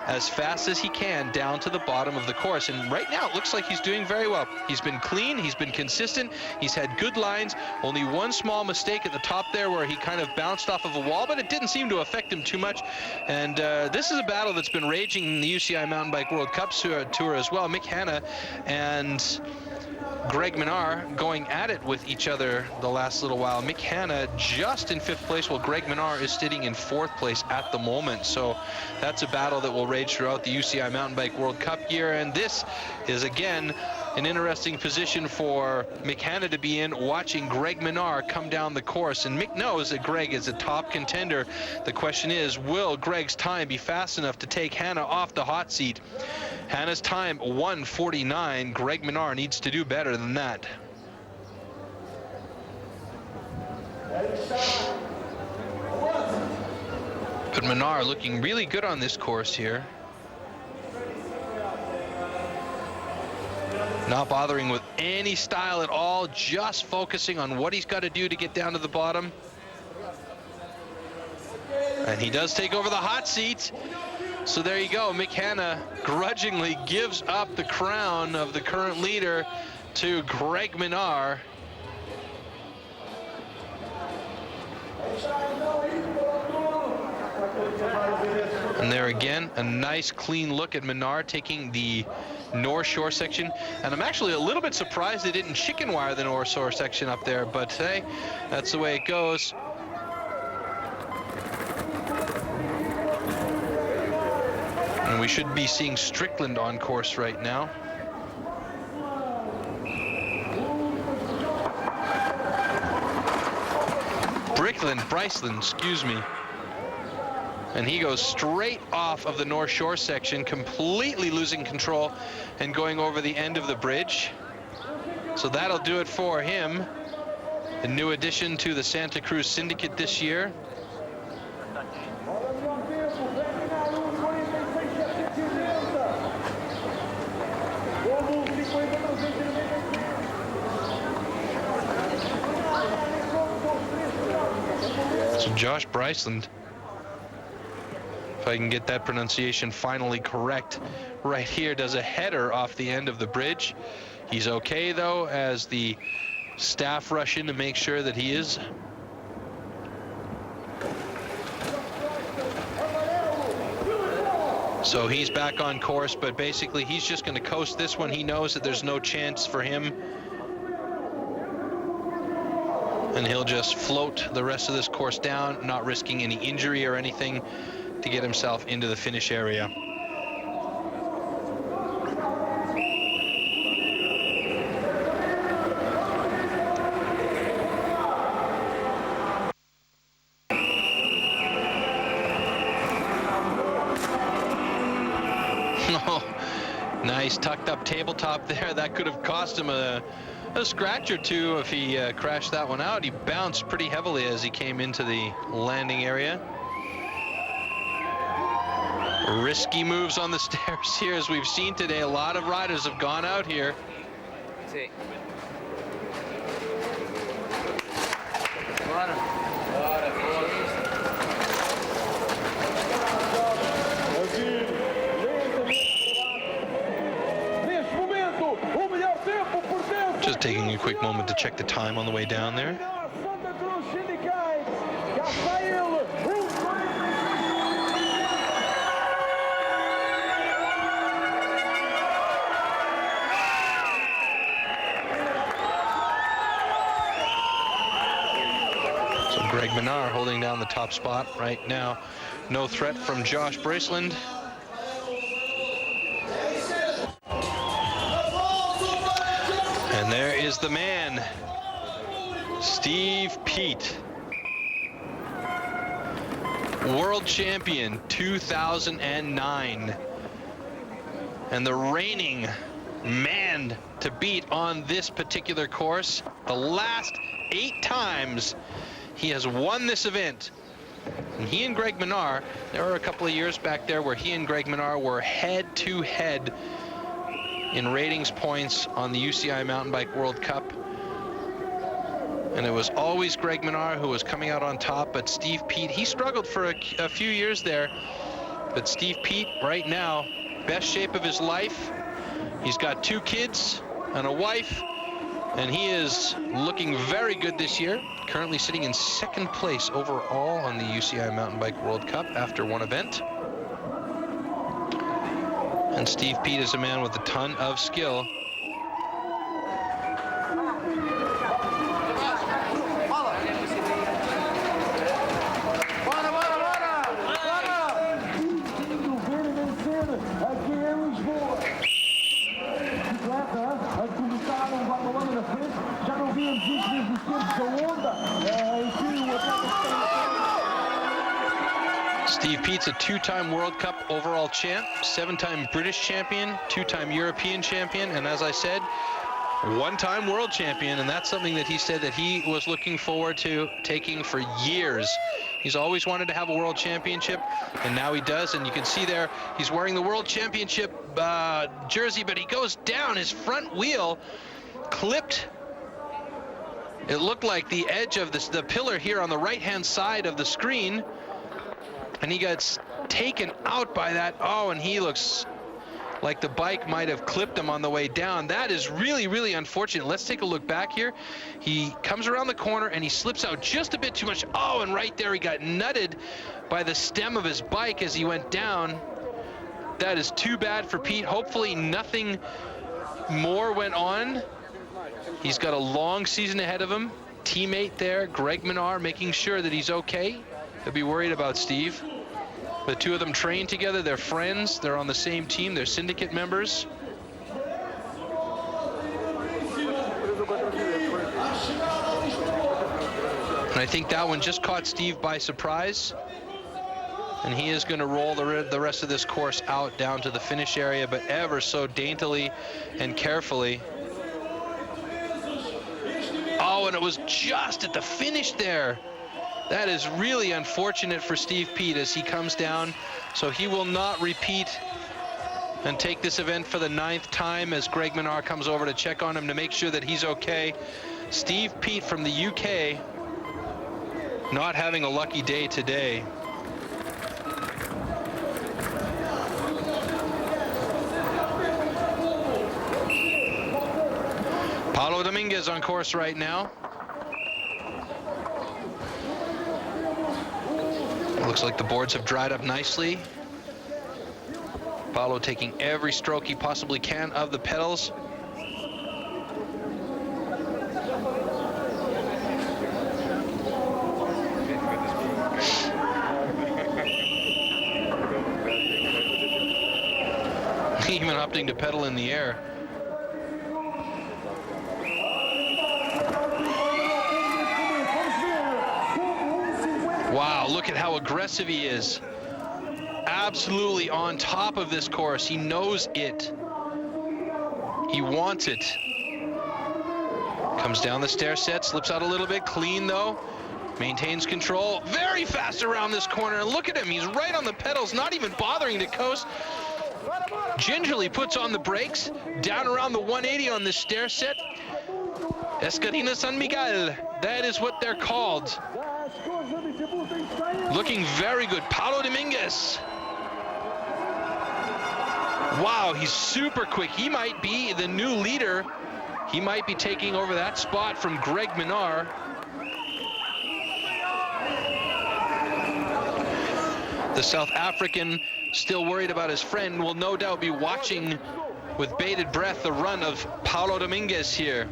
as fast as he can down to the bottom of the course. And right now, it looks like he's doing very well. He's been clean, he's been consistent, he's had good lines, only one small mistake at the top there where he kind of bounced off of a wall, but it didn't seem to affect him too much. And this is a battle that's been raging in the UCI Mountain Bike World Cup Tour as well. Mick Hanna and Greg Minnaar going at it with each other the last little while. Mick Hanna just in 5th place, while Greg Minnaar is sitting in 4th place at the moment. So that's a battle that will rage throughout the UCI Mountain Bike World Cup year. And this is, again, an interesting position for Mick Hanna to be in, watching Greg Minnaar come down the course. And Mick knows that Greg is a top contender. The question is, will Greg's time be fast enough to take Hanna off the hot seat? Hanna's time, 1:49. Greg Minnaar needs to do better than that. But Minnaar looking really good on this course here. Not bothering with any style at all, just focusing on what he's got to do to get down to the bottom. And he does take over the hot seat. So there you go. Mick Hanna grudgingly gives up the crown of the current leader to Greg Minnaar. And there again, a nice clean look at Minnaar taking the North Shore section. And I'm actually a little bit surprised they didn't chicken wire the North Shore section up there, but hey, that's the way it goes. And we should be seeing Strickland on course right now. Bryceland, excuse me. And he goes straight off of the North Shore section, completely losing control and going over the end of the bridge. So that'll do it for him. A new addition to the Santa Cruz Syndicate this year. So Josh Bryceland, if I can get that pronunciation finally correct, right here does a header off the end of the bridge. He's okay though, as the staff rush in to make sure that he is. So he's back on course, but basically he's just going to coast this one. He knows that there's no chance for him, and he'll just float the rest of this course down, not risking any injury or anything, to get himself into the finish area. Oh, nice tucked up tabletop there. That could have cost him a scratch or two if he crashed that one out. He bounced pretty heavily as he came into the landing area. Risky moves on the stairs here, as we've seen today. A lot of riders have gone out here. Just taking a quick moment to check the time on the way down there. So Greg Minnaar holding down the top spot right now. No threat from Josh Bryceland. And there is the man, Steve Peat. World champion 2009. And the reigning man to beat on this particular course. The last 8 times he has won this event. And he and Greg Minnaar, there were a couple of years back there where he and Greg Minnaar were head-to-head in ratings points on the UCI Mountain Bike World Cup. And it was always Greg Minnaar who was coming out on top, but Steve Peat, he struggled for a few years there. But Steve Peat, right now, best shape of his life. He's got 2 kids and a wife, and he is looking very good this year. Currently sitting in 2nd place overall on the UCI Mountain Bike World Cup after 1 event. And Steve Peat is a man with a ton of skill. Steve Peat's a 2-time World Cup overall champ, 7-time British champion, 2-time European champion, and as I said, 1-time world champion. And that's something that he said that he was looking forward to taking for years. He's always wanted to have a world championship, and now he does. And you can see there, he's wearing the world championship jersey, but he goes down. His front wheel clipped. It looked like the edge of the pillar here on the right-hand side of the screen. And he got taken out by that. Oh, and he looks like the bike might have clipped him on the way down. That is really, really unfortunate. Let's take a look back here. He comes around the corner and he slips out just a bit too much. Oh, and right there he got nutted by the stem of his bike as he went down. That is too bad for Pete. Hopefully nothing more went on. He's got a long season ahead of him. Teammate there, Greg Minnaar, making sure that he's okay. He'll be worried about Steve. The two of them train together, they're friends, they're on the same team, they're syndicate members. And I think that one just caught Steve by surprise. And he is going to roll the rest of this course out down to the finish area, but ever so daintily and carefully. Oh, and it was just at the finish there. That is really unfortunate for Steve Pete as he comes down. So he will not repeat and take this event for the 9th time as Greg Minnaar comes over to check on him to make sure that he's okay. Steve Pete from the UK not having a lucky day today. Paulo Domingues on course right now. Looks like the boards have dried up nicely. Paulo taking every stroke he possibly can of the pedals. Even opting to pedal in the air. Wow, look at how aggressive he is. Absolutely on top of this course. He knows it. He wants it. Comes down the stair set, slips out a little bit, clean though. Maintains control. Very fast around this corner. And look at him, he's right on the pedals, not even bothering to coast. Gingerly puts on the brakes, down around the 180 on this stair set. Escarina San Miguel, that is what they're called. Looking very good. Paulo Domingues. Wow, he's super quick. He might be the new leader. He might be taking over that spot from Greg Minnaar. The South African, still worried about his friend, will no doubt be watching with bated breath the run of Paulo Domingues here.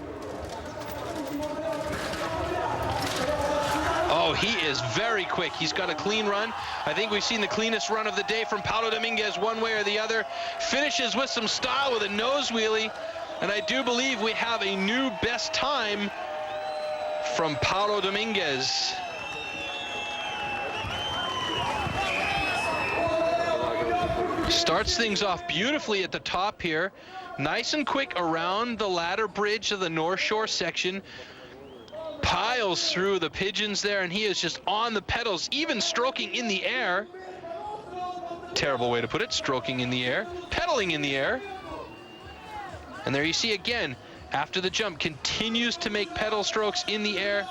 Oh, he is very quick. He's got a clean run. I think we've seen the cleanest run of the day from Paulo Domingues one way or the other. Finishes with some style with a nose wheelie. And I do believe we have a new best time from Paulo Domingues. Starts things off beautifully at the top here. Nice and quick around the ladder bridge of the North Shore section. Piles through the pigeons there, and he is just on the pedals, even stroking in the air. Terrible way to put it, stroking in the air, pedaling in the air. And there you see again, after the jump, continues to make pedal strokes in the air.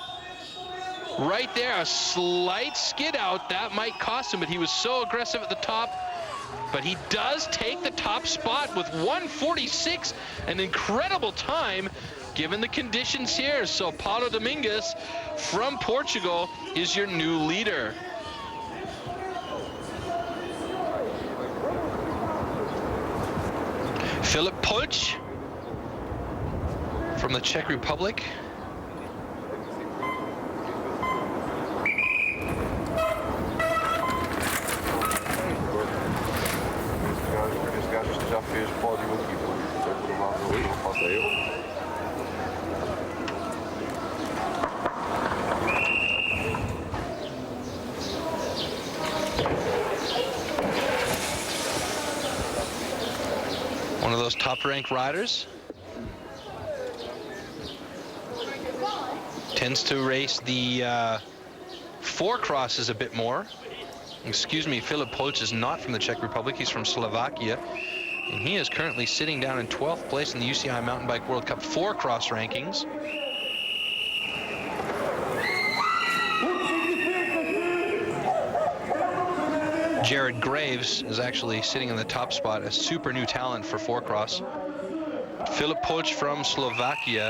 Right there, a slight skid out, that might cost him, but he was so aggressive at the top. But he does take the top spot with 1:46, an incredible time given the conditions here. So Paulo Domingues from Portugal is your new leader. Filip Polc from the Czech Republic. One of those top-ranked riders. Tends to race the 4 crosses a bit more. Excuse me, Filip Polc is not from the Czech Republic. He's from Slovakia. And he is currently sitting down in 12th place in the UCI Mountain Bike World Cup 4 cross rankings. Jared Graves is actually sitting in the top spot, a super new talent for four-cross. Filip Polc from Slovakia.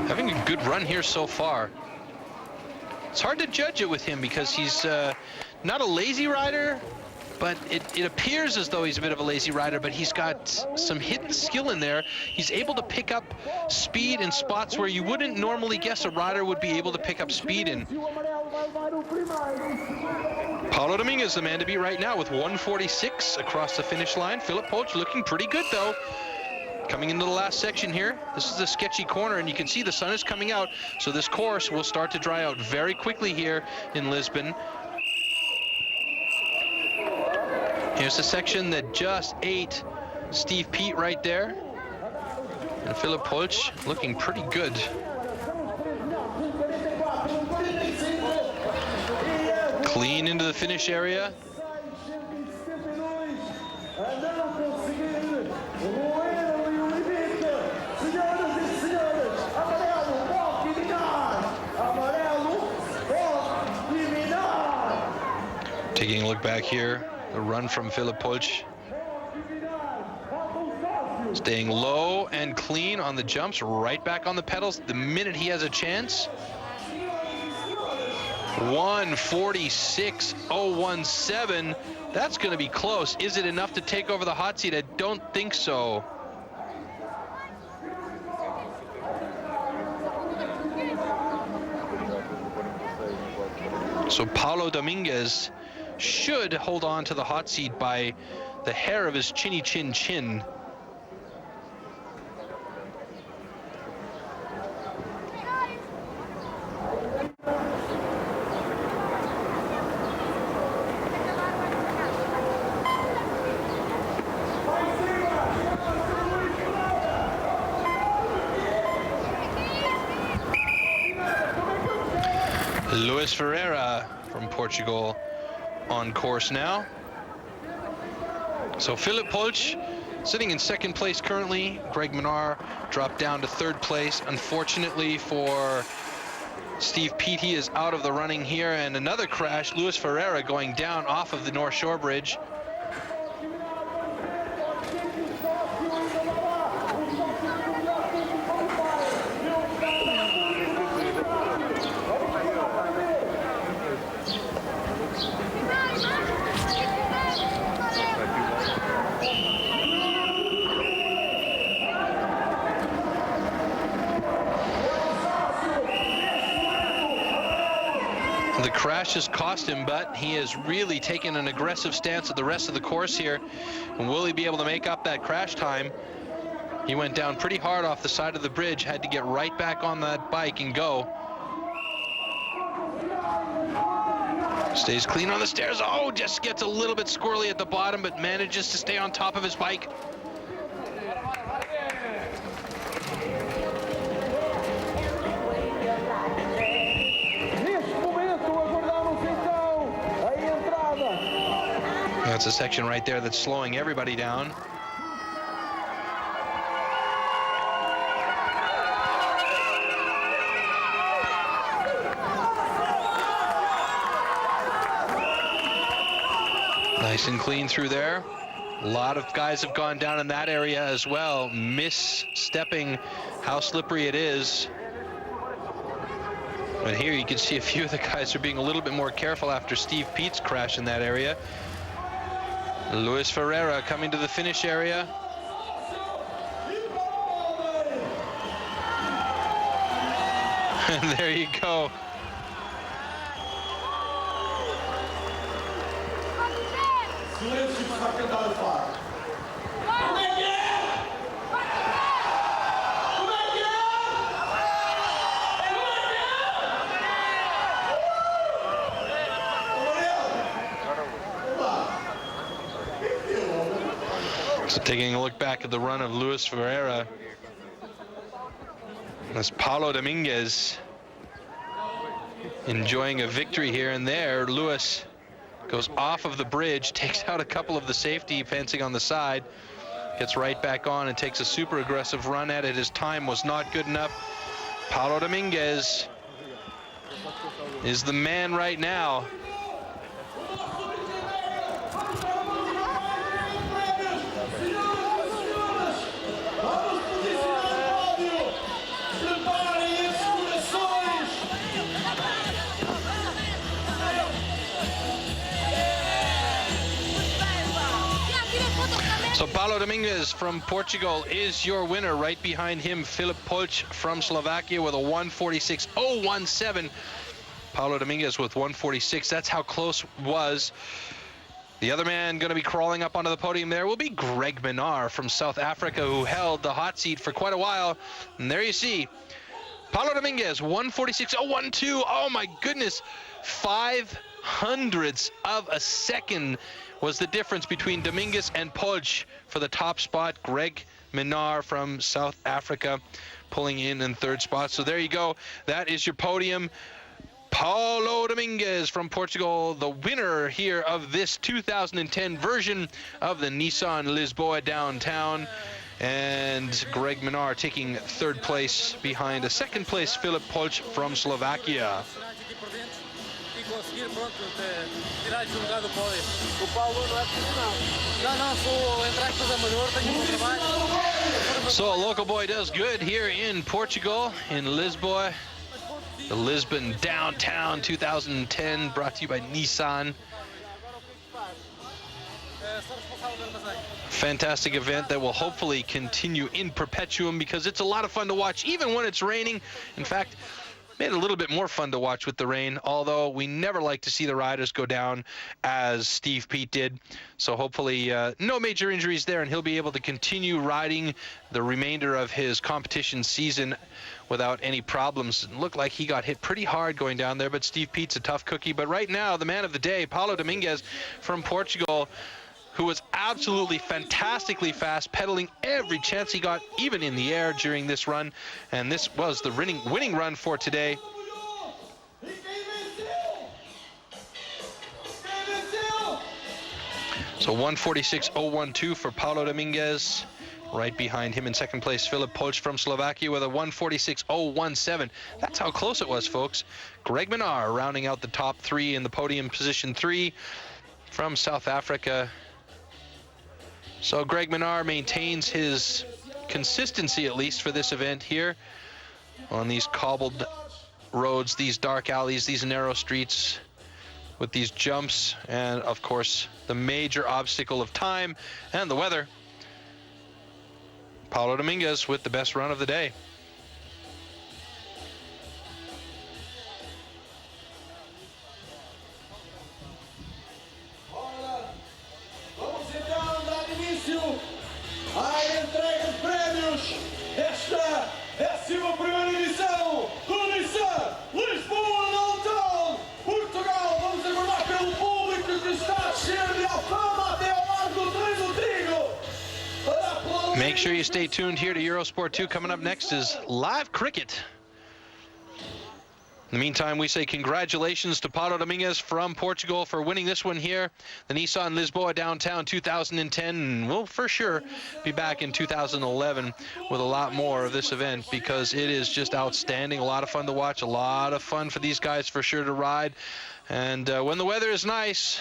Having a good run here so far. It's hard to judge it with him because he's not a lazy rider, but it appears as though he's a bit of a lazy rider, but he's got some hidden skill in there. He's able to pick up speed in spots where you wouldn't normally guess a rider would be able to pick up speed in. Paulo Domingues, the man to beat right now with 146 across the finish line. Filip Polc looking pretty good though. Coming into the last section here. This is a sketchy corner, and you can see the sun is coming out, so this course will start to dry out very quickly here in Lisbon. Here's a section that just ate Steve Pete right there. And Filip Polc looking pretty good. Clean into the finish area. Taking a look back here. The run from Filip Polc. Staying low and clean on the jumps, right back on the pedals the minute he has a chance. 146.017. That's going to be close. Is it enough to take over the hot seat? I don't think so. So Paulo Domingues should hold on to the hot seat by the hair of his chinny chin chin. Luis Ferreira from Portugal on course now. So Filip Polc sitting in second place currently. Greg Minnaar dropped down to third place. Unfortunately for Steve Pete, he is out of the running here, and another crash. Luis Ferreira going down off of the North Shore Bridge. The crash has cost him, but he has really taken an aggressive stance at the rest of the course here. And will he be able to make up that crash time? He went down pretty hard off the side of the bridge, had to get right back on that bike and go. Stays clean on the stairs. Oh, just gets a little bit squirrely at the bottom, but manages to stay on top of his bike. That's a section right there that's slowing everybody down. Nice and clean through there. A lot of guys have gone down in that area as well, misstepping how slippery it is. But here you can see a few of the guys are being a little bit more careful after Steve Pete's crash in that area. Luis Ferreira coming to the finish area. And there you go. So taking a look back at the run of Luis Ferreira, as Paulo Domingues enjoying a victory here and there. Luis goes off of the bridge, takes out a couple of the safety fencing on the side, gets right back on and takes a super aggressive run at it. His time was not good enough. Paulo Domingues is the man right now. So Paulo Domingues from Portugal is your winner. Right behind him, Filip Polc from Slovakia with a 1:46.017. Paulo Domingues with 1:46. That's how close it was. The other man going to be crawling up onto the podium there will be Greg Minnaar from South Africa, who held the hot seat for quite a while. And there you see Paulo Domingues, 1:46.012. Oh my goodness, 0.05 of a second was the difference between Domingues and Polc for the top spot. Greg Minnaar from South Africa pulling in third spot. So there you go. That is your podium. Paulo Domingues from Portugal, the winner here of this 2010 version of the Nissan Lisboa Downtown. And Greg Minnaar taking third place behind a second place Filip Polc from Slovakia. So a local boy does good here in Portugal, in Lisboa. The Lisbon Downtown 2010, brought to you by Nissan. Fantastic event that will hopefully continue in perpetuum, because it's a lot of fun to watch even when it's raining. In fact, made it a little bit more fun to watch with the rain, although we never like to see the riders go down as Steve Peat did. So hopefully no major injuries there, and he'll be able to continue riding the remainder of his competition season without any problems. It looked like he got hit pretty hard going down there, but Steve Peat's a tough cookie. But right now, the man of the day, Paulo Domingues from Portugal, who was absolutely fantastically fast, pedaling every chance he got, even in the air during this run. And this was the winning run for today. So 1:46.012 for Paulo Domingues. Right behind him in second place, Filip Polc from Slovakia with a 1:46.017. That's how close it was, folks. Greg Minnaar rounding out the top three in the podium, position 3 from South Africa. So Greg Minnaar maintains his consistency, at least for this event here, on these cobbled roads, these dark alleys, these narrow streets, with these jumps, and of course the major obstacle of time and the weather. Paulo Domingues with the best run of the day. A entrega de prêmios, esta 11ª edição do Nissan Lisboa Downtown, Portugal. Vamos aguardar pelo público que está a descer de Alfama até ao Largo do Trigo. Make sure you stay tuned here to Eurosport 2. Coming up next is live cricket. In the meantime, we say congratulations to Paulo Domingues from Portugal for winning this one here, the Nissan Lisboa Downtown 2010. And we'll for sure be back in 2011 with a lot more of this event, because it is just outstanding. A lot of fun to watch, a lot of fun for these guys for sure to ride. And when the weather is nice,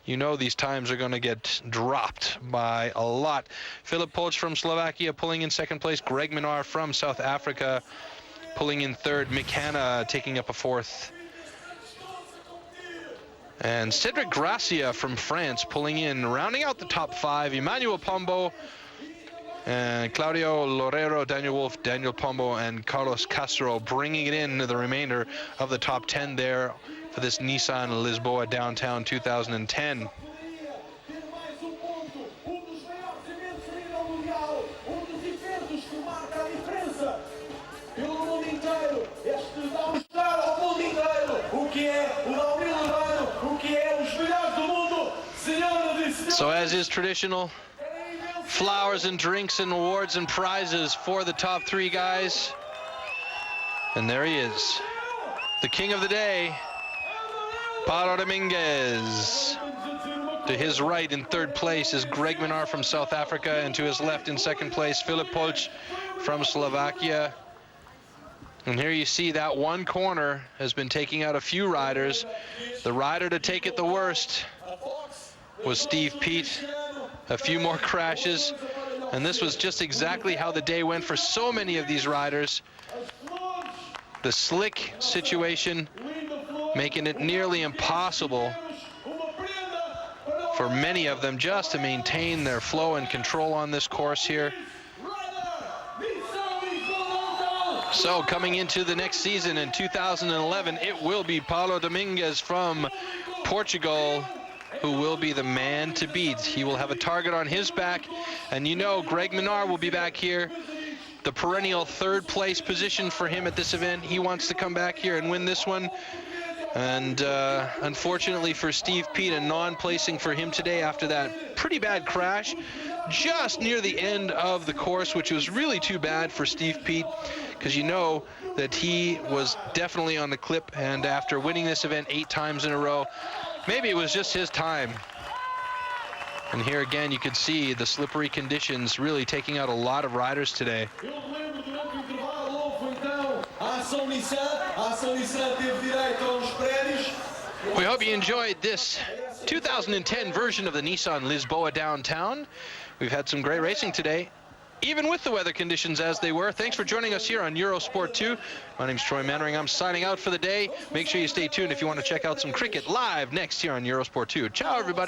you know these times are going to get dropped by a lot. Filip Polc from Slovakia pulling in second place. Greg Minnaar from South Africa pulling in third. McKenna taking up a fourth. And Cedric Gracia from France pulling in, rounding out the top 5. Emmanuel Pombo, and Claudio Lorero, Daniel Wolf, Daniel Pombo, and Carlos Castro bringing it in to the remainder of the top 10 there for this Nissan Lisboa Downtown 2010. So as is traditional, flowers and drinks and awards and prizes for the top 3 guys. And there he is, the king of the day, Paulo Domingues. To his right in third place is Greg Minnaar from South Africa, and to his left in second place, Filip Polc from Slovakia. And here you see that one corner has been taking out a few riders. The rider to take it the worst was Steve Peat. A few more crashes, and this was just exactly how the day went for so many of these riders. The slick situation making it nearly impossible for many of them just to maintain their flow and control on this course here. So coming into the next season in 2011, it will be Paulo Domingues from Portugal who will be the man to beat. He will have a target on his back, and you know Greg Minnaar will be back here. The perennial third place position for him at this event. He wants to come back here and win this one. And unfortunately for Steve Peat, a non-placing for him today after that pretty bad crash just near the end of the course, which was really too bad for Steve Peat, because you know that he was definitely on the clip, and after winning this event 8 times in a row, maybe it was just his time. And here again you could see the slippery conditions really taking out a lot of riders today. We hope you enjoyed this 2010 version of the Nissan Lisboa Downtown. We've had some great racing today, even with the weather conditions as they were. Thanks for joining us here on Eurosport 2. My name's Troy Mannering. I'm signing out for the day. Make sure you stay tuned if you want to check out some cricket live next here on Eurosport 2. Ciao, everybody.